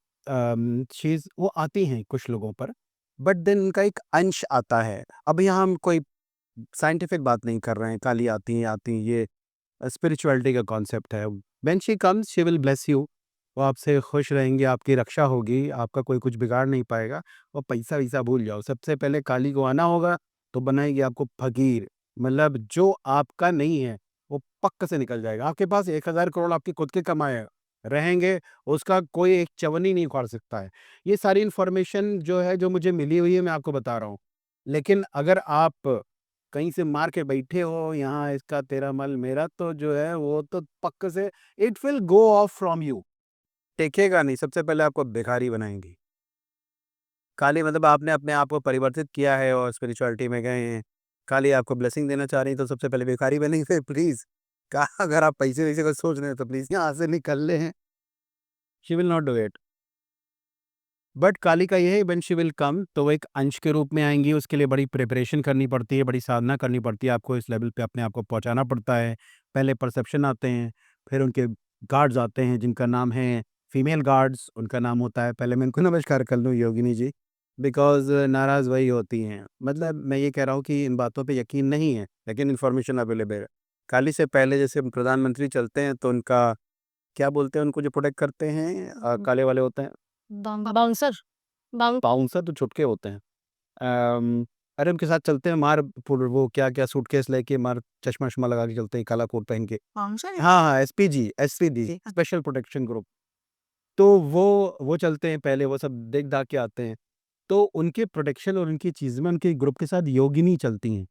[SPEAKER 1] चीज़ वो आती हैं कुछ लोगों पर, बट देन उनका एक अंश आता है। अब यहाँ हम कोई साइंटिफिक बात नहीं कर रहे हैं, काली आती हैं, ये स्पिरिचुअलिटी का कॉन्सेप्ट है। When she comes she will bless you. वो आपसे खुश रहेंगी, आपकी रक्षा होगी, आपका कोई कुछ बिगाड़ नहीं पाएगा। और पैसा-वैसा भूल जाओ, सबसे पहले काली को आना होगा तो बनाएगी आपको फ़कीर। मतलब जो आपका नहीं है, वो पक्क से निकल जाएगा। आपके पास 1000 करोड़ आपके खुद के कमाए रहेंगे, उसका कोई एक चवन्नी नहीं उखाड़ सकता है। ये सारी इन्फॉर्मेशन जो है, जो मुझे मिली हुई है, मैं आपको बता रहा हूँ। लेकिन अगर आप कहीं से मार के बैठे हो, यहाँ इसका तेरा मल मेरा, तो जो है वो तो पक्क से it will go off from you. टेकेगा नहीं, सबसे पहले आपको भिखारी बनाएँगी। काली मतलब आपने अपने आप को परिवर्तित किया है और स्पिरिचुअलिटी में गए हैं। काली आपको ब्लेसिंग देना चाह रही हैं, तो सबसे पहले भिखारी बनेंगे प्लीज़।
[SPEAKER 5] कहा अगर आप पैसे-वैसे का सोच रहे हैं तो प्लीज़ यहाँ से निकल लें। She will not do it. But Kali का ये है व्हेन शी विल कम तो वो एक अंश के रूप में आएँगी, उसके लिए बड़ी प्रिपरेशन करनी पड़ती है, बड़ी साधना करनी पड़ती है, आपको इस लेवल पे अपने आप को पहुँचाना पड़ता है। पहले परसेप्शन आते हैं, फिर उनके गार्ड्स आते हैं जिनका नाम है फीमेल गार्ड्स, उनका नाम होता है, पहले मैं उनको नमस्कार कर लूँ योगिनी जी, बिकॉज़ नाराज़ वही होती हैं। मतलब मैं ये कह रहा हूँ कि इन बातों पे यकीन नहीं है, लेकिन इन्फॉर्मेशन अवेलेबल है। काली से पहले जैसे प्रधानमंत्री चलते हैं तो उनका क्या बोलते हैं उनको जो प्रोटेक्ट करते हैं काले वाले होते हैं?
[SPEAKER 3] बाउंसर बाउं
[SPEAKER 5] बाउंसर तो छुटके होते हैं। अरे उनके साथ चलते हैं मार पुर वो क्या-क्या सूटकेस लेके मार चश्मा-वश्मा लगा के चलते हैं, काला कोट पहन के।
[SPEAKER 4] फंक्शन
[SPEAKER 5] हाँ, हाँ, SPG, SPD
[SPEAKER 4] ji.
[SPEAKER 5] Special protection group. तो वो चलते हैं पहले, वो सब देख-दाख के आते हैं। तो उनके प्रोटेक्शन और उनकी चीज़ में उनके ग्रुप के साथ योगिनी चलती हैं।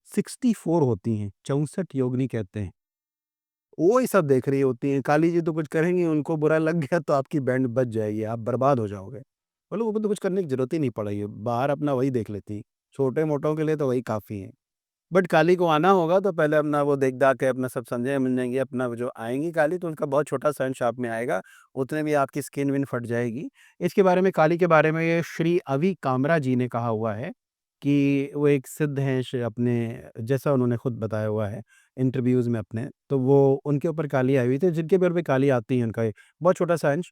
[SPEAKER 5] 64 होती हैं, 64 योगिनी कहते हैं। वो ही सब देख रही होती हैं, काली जी तो कुछ करेंगी, उनको बुरा लग गया तो आपकी बैंड बज जाएगी, आप बर्बाद हो जाओगे। बोले वो तो कुछ करने की ज़रूरत ही नहीं पड़ेगी, बाहर अपना वही देख लेती, छोटे-मोटों के लिए तो वही काफ़ी है। बट काली को आना होगा तो पहले अपना वो देख-दाख के अपना सब समझेंगे, अपना वो जो आएँगी काली तो उनका बहुत छोटा सा अंश आप में आएगा, उतने में आपकी स्किन-विन फट जाएगी। इसके बारे में काली के बारे में ये श्री अवि कामरा जी ने कहा हुआ है कि वो एक सिद्ध हैं अपने जैसा उन्होंने खुद बताया हुआ है इंटरव्यूज़ में अपने, तो वो उनके ऊपर काली आई हुई थी, जिनके ऊपर भी काली आती है उनका एक बहुत छोटा-सा अंश,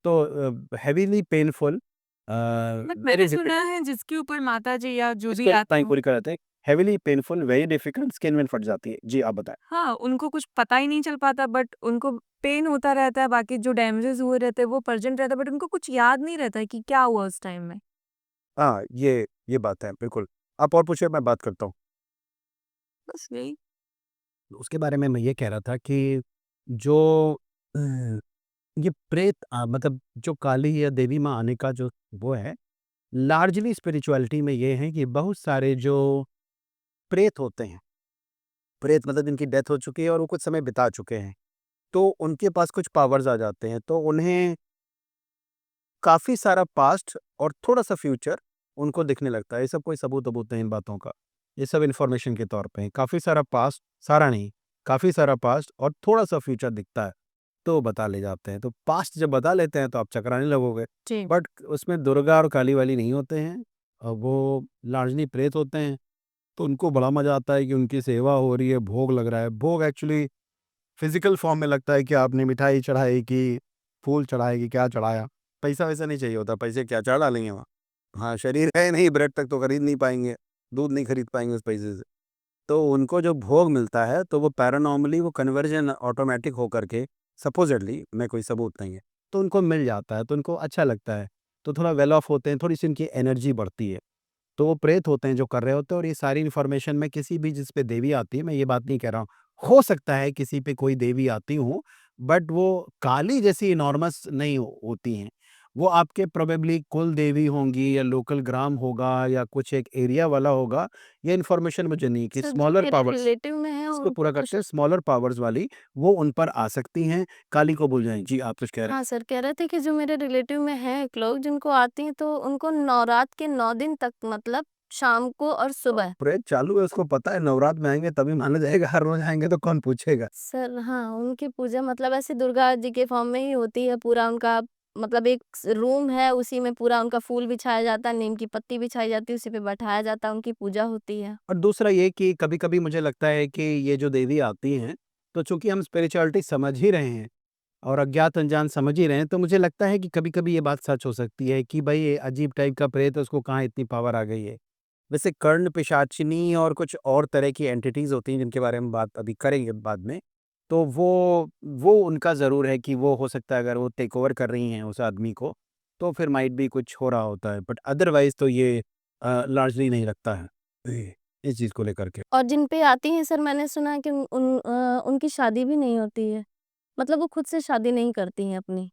[SPEAKER 5] तो हेवीली पेनफुल
[SPEAKER 4] बट
[SPEAKER 5] वेरी
[SPEAKER 4] मैंने सुना
[SPEAKER 5] डिफिकल्ट
[SPEAKER 4] है जिसके ऊपर माता जी या जो भी
[SPEAKER 5] इसको
[SPEAKER 4] आते
[SPEAKER 5] लाइन
[SPEAKER 4] हो
[SPEAKER 5] पूरी कराते हैं, heavily painful very difficult skin win फट जाती है। जी, आप बताएँ?
[SPEAKER 4] हाँ, उनको कुछ पता ही नहीं चल पाता बट उनको पेन होता रहता है, बाकी जो डैमेजेस हुए रहते हैं वो प्रेज़ेंट रहता है बट उनको कुछ याद नहीं रहता है कि क्या हुआ उस टाइम में।
[SPEAKER 5] हाँ, ये बात है, बिल्कुल। आप और पूछिए, मैं बात करता हूँ।
[SPEAKER 4] बस यही।
[SPEAKER 5] उसके बारे में मैं ये कह रहा था कि जो अ, ये प्रेत मतलब जो काली या देवी माँ आने का जो वो है, लार्जली स्पिरिचुअलिटी में ये है कि बहुत सारे जो प्रेत होते हैं, प्रेत मतलब जिनकी डेथ हो चुकी है और वो कुछ समय बिता चुके हैं, तो उनके पास कुछ पावर्स आ जाते हैं, तो उन्हें काफ़ी सारा पास्ट और थोड़ा-सा फ्यूचर उनको दिखने लगता है। ये सब कोई सबूत-वबूत नहीं इन बातों का। ये सब इन्फॉर्मेशन के तौर पे है। काफ़ी सारा पास्ट, सारा नहीं, काफ़ी सारा पास्ट और थोड़ा-सा फ्यूचर दिखता है, तो बता ले जाते हैं। तो पास्ट जब बता लेते हैं तो आप चकराने लगोगे।
[SPEAKER 3] जी।
[SPEAKER 5] बट उसमें दुर्गा और काली वाली नहीं होते हैं। वो लार्जली प्रेत होते हैं, तो उनको बड़ा मज़ा आता है कि उनकी सेवा हो रही है, भोग लग रहा है। भोग एक्चुअली फिज़िकल फॉर्म में लगता है कि आपने मिठाई चढ़ाई कि फूल चढ़ाए कि क्या चढ़ाया। पैसा-वैसा नहीं चाहिए होता, पैसे क्या चढ़ा डालेंगे वहाँ। हाँ, शरीर है नहीं, ब्रेड तक तो खरीद नहीं पाएँगे, दूध नहीं खरीद पाएँगे उस पैसे से। तो उनको जो भोग मिलता है, तो वो पैरानॉर्मली वो कन्वर्जन ऑटोमैटिक होकर के सपोज़िटली मैं कोई सबूत नहीं है, तो उनको मिल जाता है, तो उनको अच्छा लगता है। तो थोड़ा वेल ऑफ होते हैं, थोड़ी-सी उनकी एनर्जी बढ़ती है। तो वो प्रेत होते हैं जो कर रहे होते हैं और ये सारी इन्फॉर्मेशन मैं किसी भी जिस पे देवी आती है, मैं ये बात नहीं कह रहा हूँ। हो सकता है किसी पे कोई देवी आती हो, बट वो काली जैसी इनॉर्मस नहीं होती हैं। वो आपके प्रोबेबली कुल देवी होंगी या लोकल ग्राम होगा या कुछ एक एरिया वाला होगा, ये इन्फॉर्मेशन मुझे नहीं कि
[SPEAKER 2] सर जो
[SPEAKER 5] स्मॉलर
[SPEAKER 2] मेरे
[SPEAKER 5] पावर्स
[SPEAKER 2] रिलेटिव में है
[SPEAKER 5] इसको
[SPEAKER 2] उनको
[SPEAKER 5] पूरा
[SPEAKER 2] कुछ
[SPEAKER 5] करते हैं, स्मॉलर पावर्स वाली, वो उन पर आ सकती हैं, काली को भूल जाएँ। जी, आप कुछ कह रहे हैं?
[SPEAKER 2] हाँ सर, कह रहे थे कि जो मेरे रिलेटिव में हैं एक लोग जिनको आती हैं तो उनको नवरात के 9 दिन तक मतलब शाम को और सुबह
[SPEAKER 5] प्रेत चालू है, उसको पता है नवरात में आएँगे तभी माना जाएगा, हर रोज़ आएँगे तो कौन पूछेगा?
[SPEAKER 2] सर हाँ, उनकी पूजा मतलब ऐसे दुर्गा जी के फॉर्म में ही होती है। पूरा उनका मतलब एक रूम है, उसी में पूरा उनका फूल बिछाया जाता है, नीम की पत्ती बिछाई जाती है, उसी पे बैठाया जाता है, उनकी पूजा होती है।
[SPEAKER 5] और दूसरा ये कि कभी-कभी मुझे लगता है कि ये जो देवी आती हैं, तो चूँकि हम स्पिरिचुअलिटी समझ ही रहे हैं और अज्ञात-अनजान समझ ही रहे हैं, तो मुझे लगता है कि कभी-कभी ये बात सच हो सकती है कि भई ये अजीब टाइप का प्रेत है, उसको कहाँ इतनी पावर आ गई है। वैसे कर्ण पिशाचिनी और कुछ और तरह की एंटिटीज़ होती हैं, जिनके बारे में बात अभी करेंगे बाद में। तो वो उनका ज़रूर है कि वो हो सकता है अगर वो टेक ओवर कर रही हैं उस आदमी को, तो फिर माइट बी कुछ हो रहा होता है। बट अदरवाइज़ तो ये लार्जली नहीं रखता है, इस चीज़ को लेकर के।
[SPEAKER 2] और जिन पे आती हैं सर मैंने सुना है कि उनकी शादी भी नहीं होती है। मतलब वो खुद से शादी नहीं करती हैं अपनी।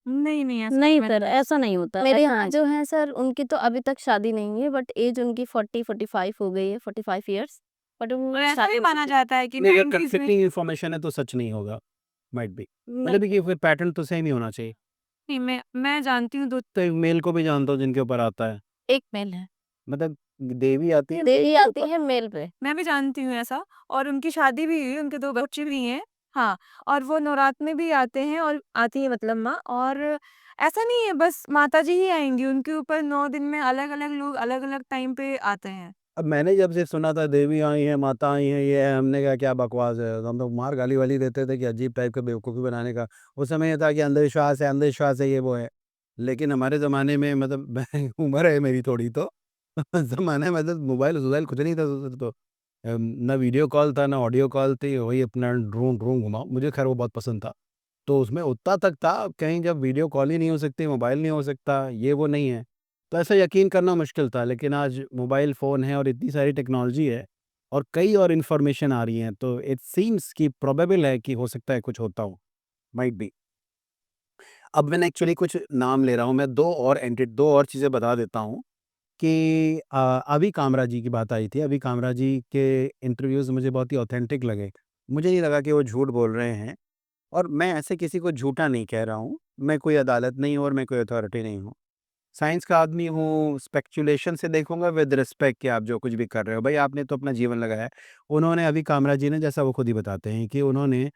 [SPEAKER 4] नहीं, नहीं ऐसा
[SPEAKER 3] नहीं
[SPEAKER 4] मैं
[SPEAKER 3] सर, ऐसा नहीं होता।
[SPEAKER 2] मेरे
[SPEAKER 3] ऐसा
[SPEAKER 2] यहाँ
[SPEAKER 3] नहीं।
[SPEAKER 2] जो हैं सर उनकी तो अभी तक शादी नहीं है बट एज उनकी 40-45 हो गई है, 45 इयर्स। बट
[SPEAKER 4] और
[SPEAKER 2] वो
[SPEAKER 4] ऐसा भी
[SPEAKER 2] शादी
[SPEAKER 4] माना जाता है कि
[SPEAKER 5] नहीं, अगर
[SPEAKER 4] 90s में
[SPEAKER 5] कन्फ्लिक्टिंग इन्फॉर्मेशन है तो सच नहीं होगा, माइट बी।
[SPEAKER 2] नहीं,
[SPEAKER 5] मतलब देखिए फिर पैटर्न तो सेम ही होना चाहिए।
[SPEAKER 4] नहीं मैं जानती हूँ 2
[SPEAKER 5] तो एक मेल को भी जानता हूँ जिनके ऊपर आता है।
[SPEAKER 2] एक मेल है।
[SPEAKER 5] मतलब
[SPEAKER 1] देवी आती है
[SPEAKER 2] देवी आती है मेल पे।
[SPEAKER 4] मैं भी जानती हूँ ऐसा, और उनकी शादी भी हुई है, उनके 2 बच्चे भी हैं। हाँ, और वो नवरात्र में भी आते हैं, और आती है मतलब माँ, और ऐसा नहीं है बस माताजी ही आएँगी, उनके ऊपर 9 दिन में अलग-अलग लोग अलग-अलग टाइम पे आते हैं।
[SPEAKER 1] अब मैंने जब से सुना था देवी आई हैं, माता आई हैं, ये है, हमने कहा क्या बकवास है। तो हम तो मार गाली-वाली देते थे कि अजीब टाइप का बेवकूफ़ी बनाने का। उस समय ये था कि अंधविश्वास है, ये वो है। लेकिन हमारे ज़माने में मतलब मैं उम्र है मेरी थोड़ी तो ज़माने में तो मोबाइल-वोबाइल कुछ नहीं था तो। ना वीडियो कॉल था, ना ऑडियो कॉल थी, वही अपना ड्रोन घुमाओ। मुझे खैर वो बहुत पसंद था। तो उसमें उतना तक था, कहीं जब वीडियो कॉल ही नहीं हो सकती, मोबाइल नहीं हो सकता, ये वो नहीं है। तो ऐसा यकीन करना मुश्किल था, लेकिन आज मोबाइल फ़ोन है और इतनी सारी टेक्नोलॉजी है और कई और इन्फॉर्मेशन आ रही हैं, तो इट सीम्स कि प्रोबेबल है कि हो सकता है कुछ होता हो, माइट बी। अब मैंने एक्चुअली कुछ नाम ले रहा हूँ, मैं 2 और चीज़ें बता देता हूँ कि अभि कामरा जी की बात आई थी। अभि कामरा जी के इंटरव्यूज़ मुझे बहुत ही ऑथेंटिक लगे। मुझे नहीं लगा कि वो झूठ बोल रहे हैं और मैं ऐसे किसी को झूठा नहीं कह रहा हूँ। मैं कोई अदालत नहीं हूँ और मैं कोई अथॉरिटी नहीं हूँ। साइंस का आदमी हूँ, स्पेक्युलेशन से देखूँगा विद रिस्पेक्ट कि आप जो कुछ भी कर रहे हो। भई आपने तो अपना जीवन लगाया है। उन्होंने अभी कामरा जी ने जैसा वो खुद ही बताते हैं कि उन्होंने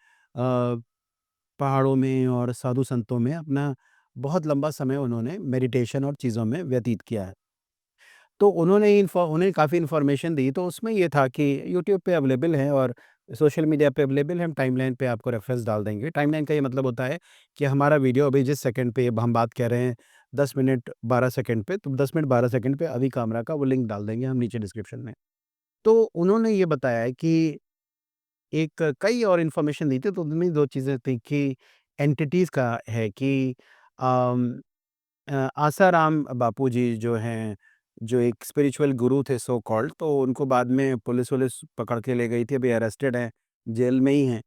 [SPEAKER 1] पहाड़ों में और साधु संतों में अपना बहुत लंबा समय उन्होंने मेडिटेशन और चीज़ों में व्यतीत किया है। तो उन्हें काफ़ी इन्फॉर्मेशन दी, तो उसमें ये था कि यूट्यूब पे अवेलेबल है और सोशल मीडिया पे अवेलेबल है, हम टाइमलाइन पे आपको रेफ़रेंस डाल देंगे। टाइमलाइन का ये मतलब होता है कि हमारा वीडियो अभी जिस सेकंड पे अब हम बात कर रहे हैं 10 मिनट 12 सेकंड पे, तो 10 मिनट 12 सेकंड पे अभी कामरा का वो लिंक डाल देंगे हम नीचे डिस्क्रिप्शन में। तो उन्होंने ये बताया है कि एक कई और इन्फॉर्मेशन दी थी, तो उनमें 2 चीज़ें थी कि एंटिटीज़ का है कि अम आसाराम बापू जी जो हैं, जो एक स्पिरिचुअल गुरु थे सो कॉल्ड, तो उनको बाद में पुलिस-वुलिस पकड़ के ले गई थी, अभी अरेस्टेड हैं, जेल में ही हैं।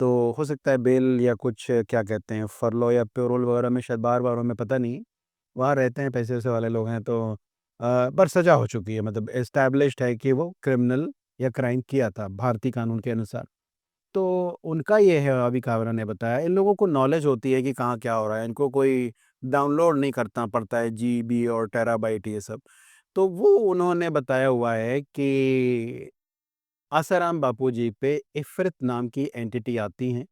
[SPEAKER 1] तो हो सकता है बेल या कुछ क्या कहते हैं फरलो या पैरोल वगैरह में शायद बाहर-वाहर में पता नहीं, वहाँ रहते हैं, पैसे-वैसे वाले लोग हैं तो पर सज़ा हो चुकी है, मतलब एस्टैब्लिश्ड है कि वो क्रिमिनल या क्राइम किया था भारतीय कानून के अनुसार। तो उनका ये है अभी कावरा ने बताया, इन लोगों को नॉलेज होती है कि कहाँ क्या हो रहा है, इनको कोई डाउनलोड नहीं करना पड़ता है जीबी और टेराबाइट ये सब। तो वो उन्होंने बताया हुआ है कि आसाराम बापू जी पे इफ़्रित नाम की एंटिटी आती हैं।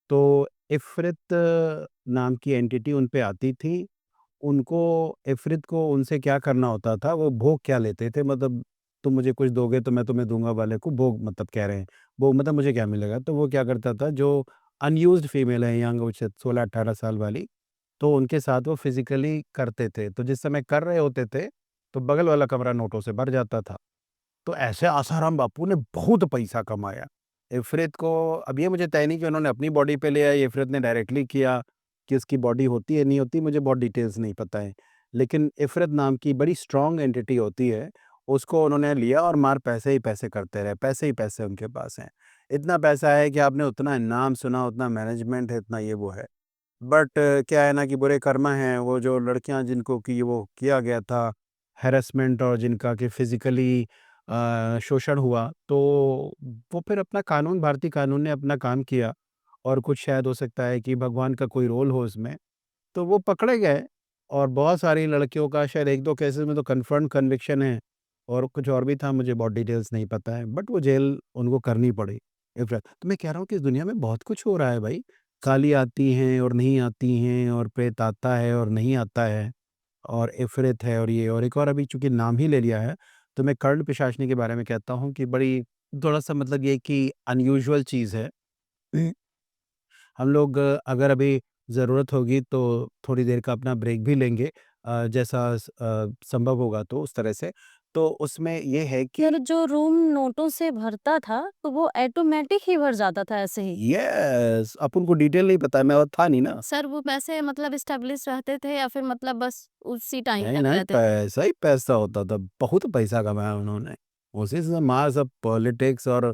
[SPEAKER 1] तो इफ़्रित नाम की एंटिटी उन पे आती थी। उनको इफ़्रित को उनसे क्या करना होता था, वो भोग क्या लेते थे, मतलब तुम मुझे कुछ दोगे तो मैं तुम्हें दूँगा वाले को भोग मतलब कह रहे हैं। भोग मतलब मुझे क्या मिलेगा? तो वो क्या करता था जो अनयूज़्ड फीमेल है यंग कुछ 16-18 साल वाली, तो उनके साथ वो फ़िज़िकली करते थे। तो जिस समय कर रहे होते थे, तो बगल वाला कमरा नोटों से भर जाता था। तो ऐसे आसाराम बापू ने बहुत पैसा कमाया। इफ़्रित को अब ये मुझे तय नहीं कि उन्होंने अपनी बॉडी पे लिया या इफ़्रित ने डायरेक्टली किया, कि उसकी बॉडी होती है, नहीं होती, मुझे बहुत डिटेल्स नहीं पता है। लेकिन इफ़्रित नाम की बड़ी स्ट्रॉन्ग एंटिटी होती है, उसको उन्होंने लिया और मार पैसे ही पैसे करते रहे, पैसे ही पैसे उनके पास हैं। इतना पैसा है कि आपने उतना नाम सुना, उतना मैनेजमेंट है, इतना ये वो है। बट क्या है ना कि बुरे कर्म हैं, वो जो लड़कियां जिनको कि वो किया गया था हैरेसमेंट और जिनका कि फिजिकली शोषण हुआ, तो वो फिर अपना कानून भारतीय कानून ने अपना काम किया और कुछ शायद हो सकता है कि भगवान का कोई रोल हो इसमें, तो वो पकड़े गए और बहुत सारी लड़कियों का शायद 1-2 केसेस में तो कन्फर्म्ड कन्विक्शन है और कुछ और भी था, मुझे बहुत डिटेल्स नहीं पता है, बट वो जेल उनको करनी पड़ी। इफ़ तो मैं कह रहा हूँ कि इस दुनिया में बहुत कुछ हो रहा है भाई। काली आती हैं और नहीं आती हैं और प्रेत आता है और नहीं आता है और इफ़रित है और ये और एक और अभी चूँकि नाम ही ले लिया है, तो मैं कर्ण पिशाचनी के बारे में कहता हूँ कि बड़ी थोड़ा-सा मतलब ये कि अनयूजुअल चीज़ है। हम लोग अगर अभी ज़रूरत होगी तो थोड़ी देर का अपना ब्रेक भी लेंगे जैसा संभव होगा तो उस तरह से। तो उसमें ये है कि
[SPEAKER 3] सर जो रूम नोटों से भरता था, तो वो ऑटोमेटिक ही भर जाता था ऐसे ही?
[SPEAKER 1] यस, अपन को डिटेल नहीं पता है, मैं और था नहीं ना।
[SPEAKER 2] सर वो पैसे मतलब एस्टेब्लिश रहते थे या फिर मतलब बस उसी टाइम
[SPEAKER 1] नहीं,
[SPEAKER 2] तक
[SPEAKER 1] नहीं,
[SPEAKER 2] रहते थे?
[SPEAKER 1] पैसा ही पैसा होता था, बहुत पैसा कमाया उन्होंने। उसी से माँ सब पॉलिटिक्स और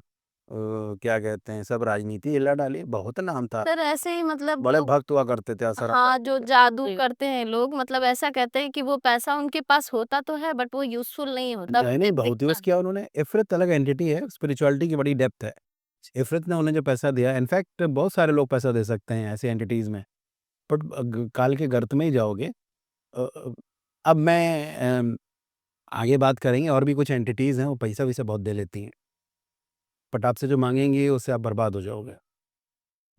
[SPEAKER 1] क्या कहते हैं सब राजनीति हिला डाली, बहुत नाम था।
[SPEAKER 2] सर ऐसे ही मतलब
[SPEAKER 1] बड़े
[SPEAKER 2] लोग,
[SPEAKER 1] भक्त हुआ करते थे आसाराम
[SPEAKER 2] हाँ,
[SPEAKER 1] बापू
[SPEAKER 2] जो
[SPEAKER 1] के।
[SPEAKER 2] जादू करते हैं लोग मतलब ऐसा कहते हैं कि वो पैसा उनके पास होता तो है बट वो यूज़फुल नहीं होता,
[SPEAKER 1] नहीं, नहीं, बहुत यूज़ किया उन्होंने। इफ़रित अलग एंटिटी है, स्पिरिचुअलिटी की बड़ी डेप्थ है। इफ़रित ने उन्हें जो पैसा दिया इनफैक्ट बहुत सारे लोग पैसा दे सकते हैं ऐसी एंटिटीज़ में, बट काल के गर्त में ही जाओगे। अब मैं आगे बात करेंगे, और भी कुछ एंटिटीज़ हैं, वो पैसा-वैसा बहुत दे लेती हैं। बट आपसे जो माँगेंगी, उससे आप बर्बाद हो जाओगे।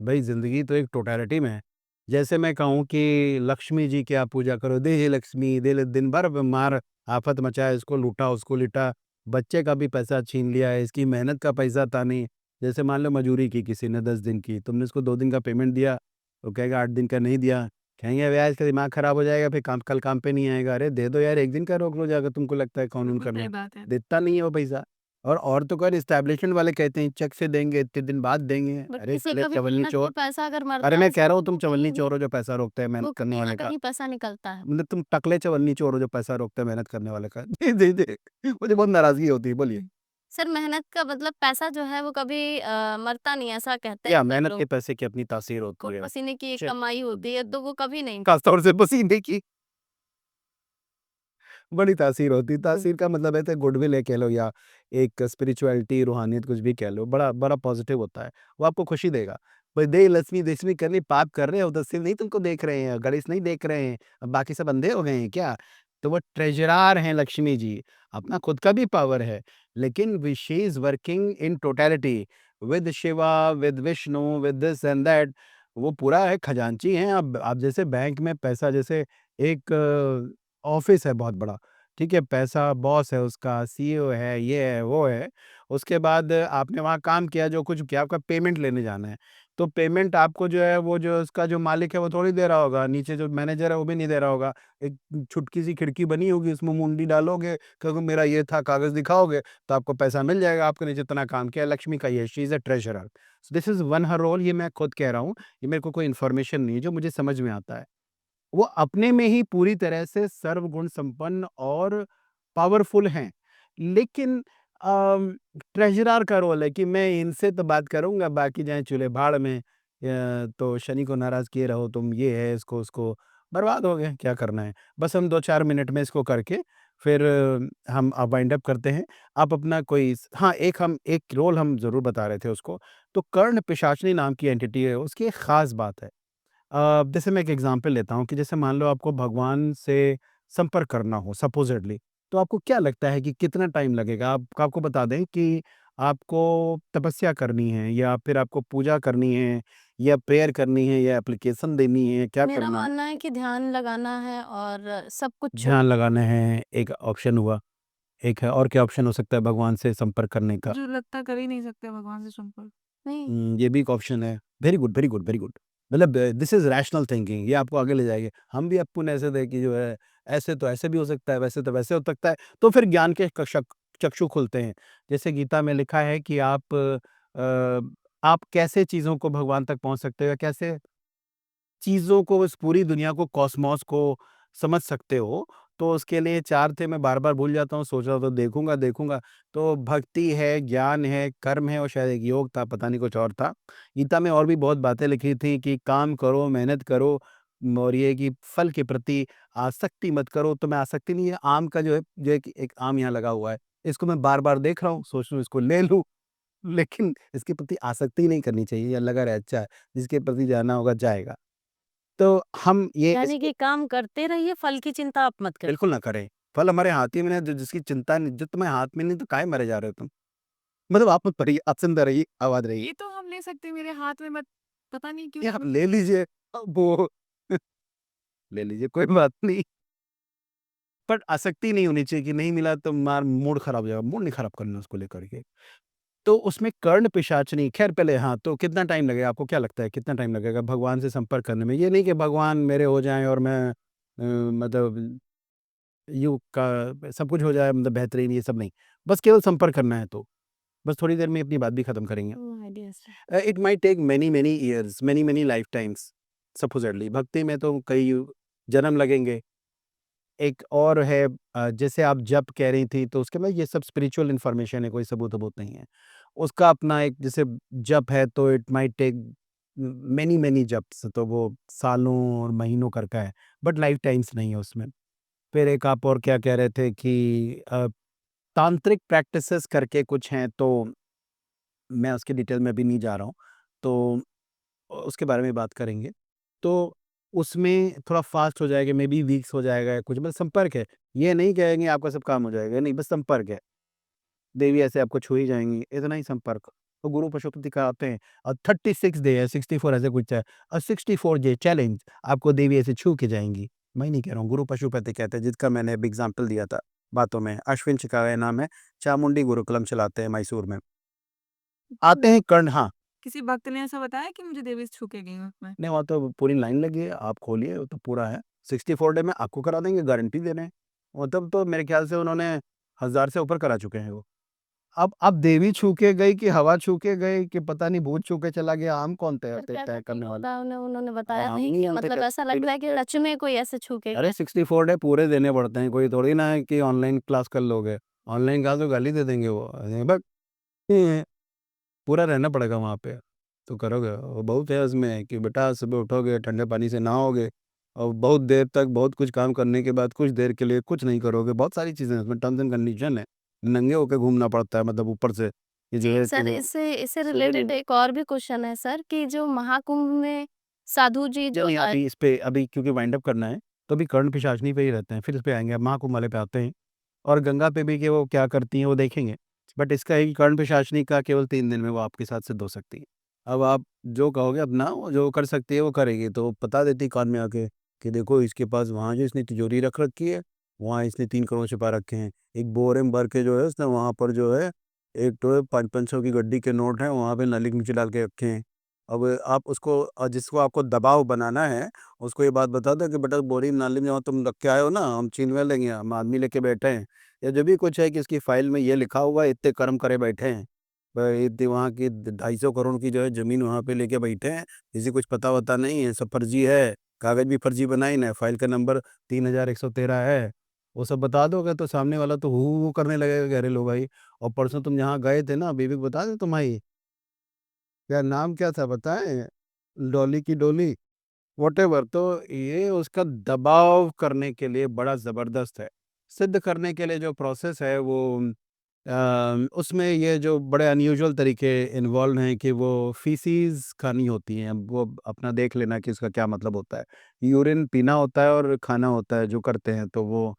[SPEAKER 1] भई ज़िंदगी तो एक टोटैलिटी में है। जैसे मैं कहूँ कि लक्ष्मी जी की आप पूजा करो, देहि लक्ष्मी, दिल दिन भर मार आफ़त मचाए, इसको लूटा, उसको लिटा, बच्चे का भी पैसा छीन लिया है, इसकी मेहनत का पैसा था नहीं। जैसे मान लो मजूरी की किसी ने 10 दिन की, तुमने उसको 2 दिन का पेमेंट दिया, वो कहेगा 8 दिन का नहीं दिया। कहेंगे अबे यार इसका दिमाग खराब हो जाएगा, फिर कल काम पे नहीं आएगा। अरे दे दो यार, 1 दिन का रोक लो जाकर, तुमको लगता है कानून
[SPEAKER 4] बिल्कुल
[SPEAKER 1] करना
[SPEAKER 4] सही
[SPEAKER 1] है।
[SPEAKER 4] बात है।
[SPEAKER 1] देता नहीं है वो पैसा। और तो कर एस्टैब्लिशमेंट वाले कहते हैं चेक से देंगे, इतने दिन बाद देंगे।
[SPEAKER 2] बट
[SPEAKER 1] अरे
[SPEAKER 2] किसी
[SPEAKER 1] साले
[SPEAKER 2] का भी
[SPEAKER 1] चवन्नी
[SPEAKER 2] मेहनत का
[SPEAKER 1] चोर!
[SPEAKER 2] पैसा अगर
[SPEAKER 1] अरे
[SPEAKER 2] मरता
[SPEAKER 1] मैं
[SPEAKER 2] है
[SPEAKER 1] कह
[SPEAKER 2] सर,
[SPEAKER 1] रहा हूँ
[SPEAKER 2] तो
[SPEAKER 1] तुम
[SPEAKER 2] वो
[SPEAKER 1] चवन्नी
[SPEAKER 2] कहीं
[SPEAKER 1] चोर हो जो पैसा रोकते हैं
[SPEAKER 2] वो
[SPEAKER 1] मेहनत करने
[SPEAKER 2] कहीं ना
[SPEAKER 1] वाले का।
[SPEAKER 2] कहीं पैसा निकलता है।
[SPEAKER 1] मतलब तुम टकले चवन्नी चोर हो जो पैसा रोकते हैं मेहनत करने वाले का। जी, जी, जी। मुझे बहुत नाराज़गी होती है, बोलिए।
[SPEAKER 2] सर मेहनत का मतलब पैसा जो है वो कभी मरता नहीं, ऐसा कहते हैं
[SPEAKER 1] या
[SPEAKER 2] सब
[SPEAKER 1] मेहनत
[SPEAKER 2] लोग।
[SPEAKER 1] के पैसे की अपनी तासीर होती
[SPEAKER 2] खून
[SPEAKER 1] है।
[SPEAKER 2] पसीने की एक
[SPEAKER 1] च
[SPEAKER 2] कमाई होती है, तो वो कभी नहीं।
[SPEAKER 1] ख़ास तौर से पसीने की बड़ी तासीर होती है। तासीर का मतलब है तो गुडविल है कह लो, या एक स्पिरिचुअलिटी, रूहानियत कुछ भी कह लो, बड़ा बड़ा पॉज़िटिव होता है। वो आपको खुशी देगा। भाई दे लक्ष्मी देशमी करनी, पाप कर रहे हो तो सिर्फ़ नहीं तुमको देख रहे हैं, गणेश नहीं देख रहे हैं, अब बाकी सब अंधे हो गए हैं क्या? तो वो ट्रेज़रर हैं लक्ष्मी जी, अपना खुद का भी पावर है, लेकिन she is working in totality with Shiva, with Vishnu, with this and that. वो पूरा है, खजांची हैं। अब आप जैसे बैंक में पैसा, जैसे एक ऑफ़िस है बहुत बड़ा, ठीक है? पैसा बॉस है उसका, सीईओ है, ये है, वो है। उसके बाद आपने वहाँ काम किया, जो कुछ किया, आपका पेमेंट लेने जाना है। तो पेमेंट आपको जो है, वो जो उसका जो मालिक है, वो थोड़ी दे रहा होगा। नीचे जो मैनेजर है, वो भी नहीं दे रहा होगा। एक छुटकी-सी खिड़की बनी होगी, उसमें मुंडी डालोगे, कहोगे मेरा ये था, कागज़ दिखाओगे, तो आपको पैसा मिल जाएगा। आपने जितना काम किया, लक्ष्मी का ये, she is a treasurer. So this is one her role. ये मैं खुद कह रहा हूँ, ये मेरे को कोई इन्फॉर्मेशन नहीं है, जो मुझे समझ में आता है। वो अपने में ही पूरी तरह से सर्वगुण संपन्न और पावरफुल हैं। लेकिन ट्रेज़रर का रोल है कि मैं इनसे तो बात करूँगा, बाकी जाएँ चूल्हे भाड़ में। तो शनि को नाराज़ किए रहो तुम, ये है, इसको, उसको, बर्बाद हो गए, क्या करना है? बस हम 2-4 मिनट में इसको करके फिर हम वाइंड अप करते हैं। आप अपना कोई हाँ, एक रोल हम ज़रूर बता रहे थे उसको। तो कर्ण पिशाचिनी नाम की एंटिटी है, उसकी एक ख़ास बात है। जैसे मैं एक एग्जांपल लेता हूँ कि जैसे मान लो आपको भगवान से संपर्क करना हो सपोज़िटली, तो आपको क्या लगता है कि कितना टाइम लगेगा? आपको बता दें कि आपको तपस्या करनी है, या फिर आपको पूजा करनी है, या प्रेयर करनी है, या एप्लीकेशन देनी है, क्या
[SPEAKER 2] मेरा
[SPEAKER 1] करना है?
[SPEAKER 2] मानना है कि ध्यान लगाना है और सब कुछ छोड़।
[SPEAKER 1] ध्यान लगाना है, एक ऑप्शन हुआ। एक है, और क्या ऑप्शन हो सकता है भगवान से संपर्क करने का?
[SPEAKER 4] मुझे लगता है कर ही नहीं सकते भगवान से संपर्क।
[SPEAKER 2] नहीं।
[SPEAKER 1] ये भी एक ऑप्शन है। Very good, very good, very good. मतलब दिस इज़ रैशनल थिंकिंग, ये आपको आगे ले जाएगी। हम भी अप्पू ने ऐसे थे कि जो है, ऐसे तो ऐसे भी हो सकता है, वैसे तो वैसे हो सकता है। तो फिर ज्ञान के चक्षु खुलते हैं। जैसे गीता में लिखा है कि आप कैसे चीज़ों को भगवान तक पहुँच सकते हो, या कैसे चीज़ों को, इस पूरी दुनिया को, कॉस्मॉस को समझ सकते हो। तो उसके लिए 4 थे, मैं बार-बार भूल जाता हूँ, सोच रहा था देखूँगा, देखूँगा। तो भक्ति है, ज्ञान है, कर्म है, और शायद एक योग था, पता नहीं कुछ और था। गीता में और भी बहुत बातें लिखी थी कि काम करो, मेहनत करो, और ये कि फल के प्रति आसक्ति मत करो। तो मैं आसक्ति नहीं है, आम का जो है, जो एक आम यहाँ लगा हुआ है, इसको मैं बार-बार देख रहा हूँ, सोच रहा हूँ इसको ले लूँ, लेकिन इसके प्रति आसक्ति नहीं करनी चाहिए, या लगा रहे अच्छा है, जिसके प्रति जाना होगा जाएगा। तो हम ये
[SPEAKER 3] यानी
[SPEAKER 1] इसको
[SPEAKER 3] कि काम करते रहिए, फल की चिंता आप मत करिए।
[SPEAKER 1] बिल्कुल ना करें। फल हमारे हाथ ही में है, जो जिसकी चिंता नहीं, जो तुम्हें हाथ में नहीं, तो काहे मरे जा रहे हो तुम? मतलब आप मत पढ़िए, आप सुनते रहिए, आबाद रहिए।
[SPEAKER 4] ये तो हम ले सकते हैं, मेरे हाथ में मत, पता नहीं क्यों
[SPEAKER 1] ये आप
[SPEAKER 4] नहीं।
[SPEAKER 1] ले लीजिए, वो ले लीजिए, कोई बात नहीं। पर आसक्ति नहीं होनी चाहिए कि नहीं मिला तो मार मूड खराब हो जाएगा, मूड नहीं खराब करना उसको लेकर के। तो उसमें कर्ण पिशाचिनी, खैर पहले हाँ, तो कितना टाइम लगेगा, आपको क्या लगता है कितना टाइम लगेगा भगवान से संपर्क करने में? ये नहीं कि भगवान मेरे हो जाएँ और मैं मतलब यूँ का सब कुछ हो जाए, मतलब बेहतरीन, ये सब नहीं। बस केवल संपर्क करना है तो। बस थोड़ी देर में अपनी बात भी खत्म करेंगे।
[SPEAKER 2] Ideas.
[SPEAKER 1] It might take many many years, many many lifetimes supposedly. भक्ति में तो कई जन्म लगेंगे। एक और है जैसे आप जप कह रही थी, तो उसके में ये सब स्पिरिचुअल इन्फॉर्मेशन है, कोई सबूत-वबूत नहीं है। उसका अपना एक जैसे जप है, तो it might take many many जप्स, तो वो सालों और महीनों करका है, बट लाइफ़ टाइम्स नहीं है उसमें। फिर एक आप और क्या कह रहे थे कि तांत्रिक प्रैक्टिसेस करके कुछ हैं, तो मैं उसके डिटेल में अभी नहीं जा रहा हूँ। तो उसके बारे में बात करेंगे। तो उसमें थोड़ा फ़ास्ट हो जाएगा, मे बी वीक्स हो जाएगा या कुछ, बस संपर्क है। ये नहीं कहेंगे आपका सब काम हो जाएगा, नहीं, बस संपर्क है। देवी ऐसे आपको छू ही जाएँगी, इतना ही संपर्क। तो गुरु पशुपति का आते हैं और 36 डे है, 64 ऐसे कुछ है, और 64 डे चैलेंज आपको देवी ऐसे छू के जाएँगी। मैं नहीं कह रहा हूँ, गुरु पशुपति कहते हैं, जिसका मैंने अभी एग्ज़ाम्पल दिया था बातों में। अश्विन चिकारा नाम है, चामुंडी गुरुकुलम चलाते हैं मैसूर में। आते हैं कर्ण, हाँ,
[SPEAKER 4] किसी भक्त ने ऐसा बताया कि मुझे देवी से छू के गई हूँ मैं?
[SPEAKER 1] नहीं वहाँ तो पूरी लाइन लगी है, आप खोलिए वो तो पूरा है। 64 डे में आपको करा देंगे, गारंटी दे रहे हैं। मतलब तो मेरे ख्याल से उन्होंने 1000 से ऊपर करा चुके हैं वो। अब देवी छू के गई कि हवा छू के गई कि पता नहीं भूत छू के चला गया, हम कौन तय
[SPEAKER 2] सर कैसा
[SPEAKER 1] तय
[SPEAKER 2] फील
[SPEAKER 1] करने वाले।
[SPEAKER 2] होता है उन्होंने बताया
[SPEAKER 1] हम
[SPEAKER 2] नहीं
[SPEAKER 1] नहीं
[SPEAKER 2] कि
[SPEAKER 1] जानते
[SPEAKER 2] मतलब
[SPEAKER 1] कैसा
[SPEAKER 2] ऐसा
[SPEAKER 1] फील।
[SPEAKER 2] लग रहा है कि सच में कोई ऐसे छू के
[SPEAKER 1] अरे
[SPEAKER 2] गया?
[SPEAKER 1] 64 डे पूरे देने पड़ते हैं, कोई थोड़ी ना है कि ऑनलाइन क्लास कर लोगे। ऑनलाइन क्लास तो गाली दे देंगे वो, अरे बक ये पूरा रहना पड़ेगा वहाँ पे, तो करोगे। और बहुत है उसमें कि बेटा सुबह उठोगे, ठंडे पानी से नहाओगे और बहुत देर तक बहुत कुछ काम करने के बाद कुछ देर के लिए कुछ नहीं करोगे। बहुत सारी चीज़ें हैं उसमें, टर्म्स एंड कंडीशन है। नंगे होके घूमना पड़ता है, मतलब ऊपर से, ये जो
[SPEAKER 2] जी
[SPEAKER 1] है कि
[SPEAKER 2] सर,
[SPEAKER 1] वो
[SPEAKER 2] इससे इससे
[SPEAKER 1] सिविल
[SPEAKER 2] रिलेटेड एक और भी क्वेश्चन है सर कि जो महाकुंभ में साधु जी जो
[SPEAKER 1] नहीं, अभी इस पे अभी क्योंकि वाइंड अप करना है, तो अभी कर्ण पिशाचिनी पे ही रहते हैं, फिर इस पे आएँगे, अब महाकुंभ वाले पे आते हैं। और गंगा पे भी कि वो क्या करती हैं वो देखेंगे। बट इसका है कि कर्ण पिशाचिनी का केवल 3 दिन में वो आपके साथ सिद्ध हो सकती है। अब आप जो कहोगे अपना, वो जो कर सकती है वो करेगी, तो बता देती कान में आके कि देखो इसके पास वहाँ जो इसने तिजोरी रख रखी है, वहाँ इसने 3 करोड़ छुपा रखे हैं। एक बोरे में भर के जो है उसने वहाँ पर जो है, एक तो 5-5 सौ की गड्डी के नोट हैं, वहाँ पे नली के नीचे डाल के रखे हैं। अब आप उसको जिसको आपको दबाव बनाना है, उसको ये बात बता दो कि बेटा बोरी नाली में जहाँ तुम रख के आए हो ना, हम छीनवा लेंगे, हम आदमी लेके बैठे हैं। या जो भी कुछ है कि इसकी फाइल में ये लिखा हुआ है, इतने कर्म करे बैठे हैं। इतनी वहाँ की 250 करोड़ की जो है ज़मीन वहाँ पे लेके बैठे हैं, किसी कुछ पता-वता नहीं है, सब फर्जी है, कागज़ भी फर्जी बनाए ना, फाइल का नंबर 3113 है। वो सब बता दोगे तो सामने वाला तो हू-हू करने लगेगा कि अरे लो भाई, और परसों तुम यहाँ गए थे ना, बीवी को बता दें तुम्हारी, क्या नाम क्या था बताएँ? डॉली की डोली, व्हाटएवर। तो ये उसका दबाव करने के लिए बड़ा ज़बरदस्त है। सिद्ध करने के लिए जो प्रोसेस है वो उसमें ये जो बड़े अनयूजुअल तरीके इन्वॉल्व हैं कि वो फीसीज़ खानी होती हैं। अब वो अपना देख लेना कि इसका क्या मतलब होता है। यूरिन पीना होता है और खाना होता है जो करते हैं, तो वो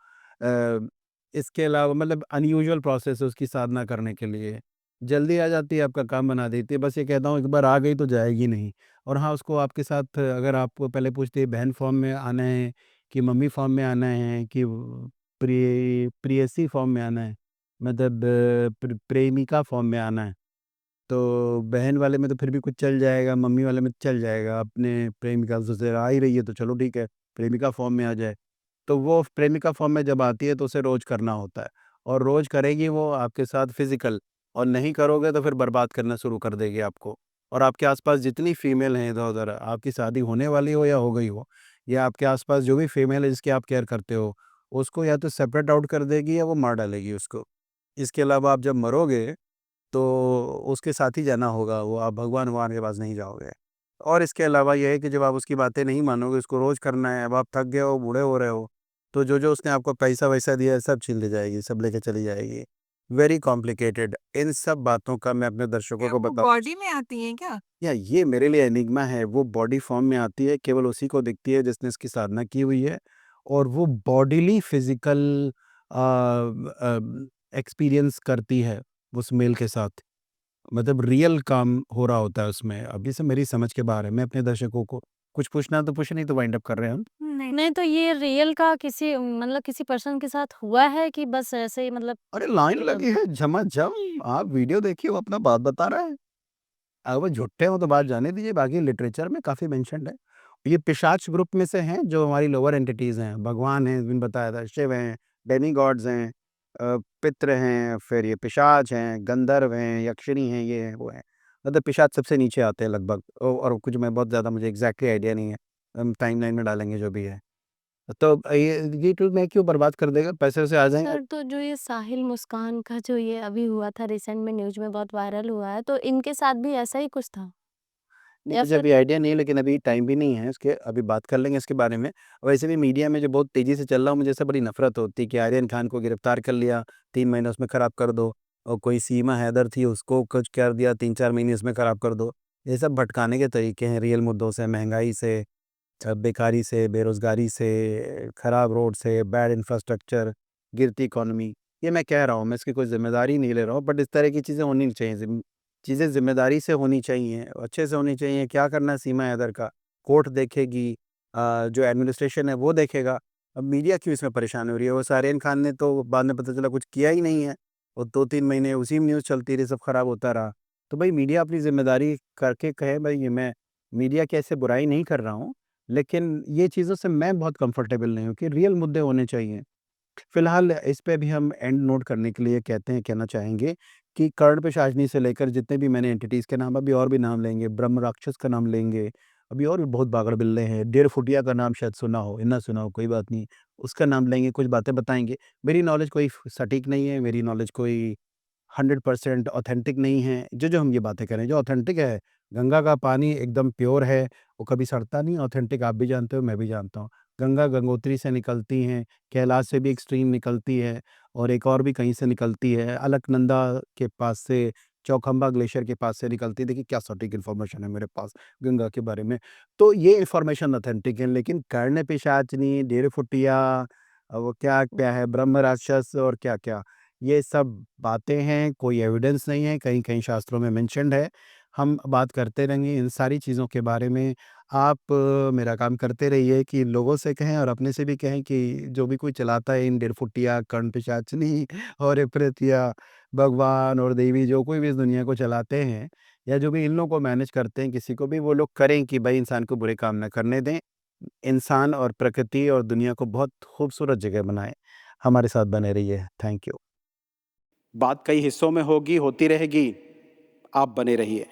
[SPEAKER 1] इसके अलावा मतलब अनयूजुअल प्रोसेस है उसकी साधना करने के लिए। जल्दी आ जाती है, आपका काम बना देती है। बस ये कहता हूँ एक बार आ गई तो जाएगी नहीं। और हाँ, उसको आपके साथ अगर आपको पहले पूछती है बहन फ़ॉर्म में आना है कि मम्मी फ़ॉर्म में आना है कि प्रेयसी फ़ॉर्म में आना है, मतलब प्रेमिका फ़ॉर्म में आना है, तो बहन वाले में तो फिर भी कुछ चल जाएगा, मम्मी वाले में चल जाएगा। अपने प्रेमिका से आ ही रही है तो चलो ठीक है, प्रेमिका फ़ॉर्म में आ जाए। तो वो प्रेमिका फ़ॉर्म में जब आती है तो उसे रोज़ करना होता है, और रोज़ करेगी वो आपके साथ फ़िज़िकल, और नहीं करोगे तो फिर बर्बाद करना शुरू कर देगी आपको। और आपके आस-पास जितनी फ़ीमेल हैं इधर-उधर, आपकी शादी होने वाली हो या हो गई हो, या आपके आस-पास जो भी फ़ीमेल है जिसकी आप केयर करते हो, उसको या तो सेपरेट आउट कर देगी या वो मार डालेगी उसको। इसके अलावा आप जब मरोगे तो उसके साथ ही जाना होगा, वो आप भगवान-वगवान के पास नहीं जाओगे। और इसके अलावा ये है कि जब आप उसकी बातें नहीं मानोगे, उसको रोज़ करना है, अब आप थक गए हो, बूढ़े हो रहे हो, तो जो-जो उसने आपको पैसा-वैसा दिया है, सब छीन ले जाएगी, सब लेके चली जाएगी। Very complicated. इन सब बातों का मैं अपने दर्शकों
[SPEAKER 4] क्या
[SPEAKER 1] को
[SPEAKER 4] वो बॉडी में आती हैं क्या?
[SPEAKER 1] या ये मेरे लिए एनिग्मा है, वो बॉडी फॉर्म में आती है, केवल उसी को दिखती है जिसने इसकी साधना की हुई है, और वो बॉडीली फिज़िकल एक्सपीरियंस करती है उस मेल के साथ। मतलब रियल काम हो रहा होता है उसमें। अब ये सब मेरी समझ के बाहर है। मैं अपने दर्शकों को कुछ पूछना है तो पूछे, नहीं तो वाइंड अप कर रहे हैं हम।
[SPEAKER 3] नहीं तो ये रियल का किसी मतलब किसी पर्सन के साथ हुआ है कि बस ऐसे ही मतलब
[SPEAKER 1] अरे लाइन लगी है झमाझम, आप वीडियो देखिए, वो अपना बात बता रहा है। अगर वो झुट्टे हो तो बात जाने दीजिए, बाकी लिटरेचर में काफ़ी मेंशन्ड है। ये पिशाच ग्रुप में से हैं जो हमारी लोअर एंटिटीज़ हैं। भगवान हैं, मैंने बताया था, शिव हैं, डेमिगॉड्स हैं, पितृ हैं, फिर ये पिशाच हैं, गंधर्व हैं, यक्षिणी हैं, ये हैं, वो हैं। मतलब पिशाच सबसे नीचे आते हैं लगभग, और कुछ मैं बहुत ज़्यादा मुझे एग्ज़ैक्टली आइडिया नहीं है। हम टाइमलाइन में डालेंगे जो भी है। तो ये टूल मैं क्यों बर्बाद कर देगा, पैसे-वैसे आ जाएँगे।
[SPEAKER 2] सर तो जो ये साहिल मुस्कान का जो ये अभी हुआ था रिसेंट में न्यूज़ में बहुत वायरल हुआ है, तो इनके साथ भी ऐसा ही कुछ था?
[SPEAKER 1] नहीं,
[SPEAKER 2] या
[SPEAKER 1] मुझे
[SPEAKER 2] फिर
[SPEAKER 1] अभी आइडिया नहीं है, लेकिन अभी टाइम भी नहीं है इसके, अभी बात कर लेंगे इसके बारे में। वैसे भी मीडिया में जो बहुत तेज़ी से चल रहा है, मुझे इससे बड़ी नफ़रत होती है कि आर्यन खान को गिरफ्तार कर लिया, 3 महीने उसमें ख़राब कर दो, और कोई सीमा हैदर थी उसको कुछ कर दिया, 3-4 महीने इसमें ख़राब कर दो। ये सब भटकाने के तरीके हैं रियल मुद्दों से, महँगाई से,
[SPEAKER 5] बेकारी से, बेरोज़गारी से, ख़राब रोड से, बैड इंफ्रास्ट्रक्चर, गिरती इकॉनमी, ये मैं कह रहा हूँ, मैं इसकी कोई ज़िम्मेदारी नहीं ले रहा हूँ, बट इस तरह की चीज़ें होनी नहीं चाहिए। चीज़ें ज़िम्मेदारी से होनी चाहिए, अच्छे से होनी चाहिए। क्या करना है सीमा हैदर का, कोर्ट देखेगी, जो एडमिनिस्ट्रेशन है वो देखेगा। अब मीडिया क्यों इसमें परेशान हो रही है? वो सारिन खान ने तो बाद में पता चला कुछ किया ही नहीं है, और 2-3 महीने उसी में न्यूज़ चलती रही, सब खराब होता रहा। तो भाई मीडिया अपनी ज़िम्मेदारी करके कहे, भाई ये मैं मीडिया की ऐसे बुराई नहीं कर रहा हूँ, लेकिन ये चीज़ों से मैं बहुत कंफर्टेबल नहीं हूँ कि रियल मुद्दे होने चाहिए। फिलहाल इस पे भी हम एंड नोट करने के लिए कहना चाहेंगे कि कर्ण पिशाचनी से लेकर जितने भी मैंने एंटिटीज़ के नाम, अभी और भी नाम लेंगे, ब्रह्म राक्षस का नाम लेंगे, अभी और भी बहुत बागड़ बिल्ले हैं, डेढ़ फुटिया का नाम शायद सुना हो, ना सुना हो कोई बात नहीं, उसका नाम लेंगे, कुछ बातें बताएँगे। मेरी नॉलेज कोई सटीक नहीं है, मेरी नॉलेज कोई 100% ऑथेंटिक नहीं है। जो हम ये बातें कर रहे हैं, जो ऑथेंटिक है, गंगा का पानी एकदम प्योर है, वो कभी सड़ता नहीं। ऑथेंटिक आप भी जानते हो, मैं भी जानता हूँ। गंगा गंगोत्री से निकलती हैं, कैलाश से भी एक स्ट्रीम निकलती है, और एक और भी कहीं से निकलती है, अलकनंदा के पास से, चौखंबा ग्लेशियर के पास से निकलती है। देखिए क्या सटीक इन्फॉर्मेशन है मेरे पास गंगा के बारे में। तो ये इन्फॉर्मेशन ऑथेंटिक है, लेकिन कर्ण पिशाचनी, डेढ़ फुटिया, वो क्या-क्या है, ब्रह्म राक्षस और क्या-क्या, ये सब बातें हैं, कोई एविडेंस नहीं है, कहीं-कहीं शास्त्रों में मेंशन्ड है। हम बात करते रहेंगे इन सारी चीज़ों के बारे में। आप मेरा काम करते रहिए कि लोगों से कहें और अपने से भी कहें कि जो भी कोई चलाता है इन डेढ़फुटिया, कर्ण पिशाचनी और ये प्रेत या भगवान और देवी, जो कोई भी इस दुनिया को चलाते हैं, या जो भी इन लोगों को मैनेज करते हैं, किसी को भी वो लोग करें कि भाई इंसान को बुरे काम ना करने दें। इंसान और प्रकृति और दुनिया को बहुत खूबसूरत जगह बनाएँ। हमारे साथ बने रहिए। Thank you. बात कई हिस्सों में होगी, होती रहेगी। आप बने रहिए।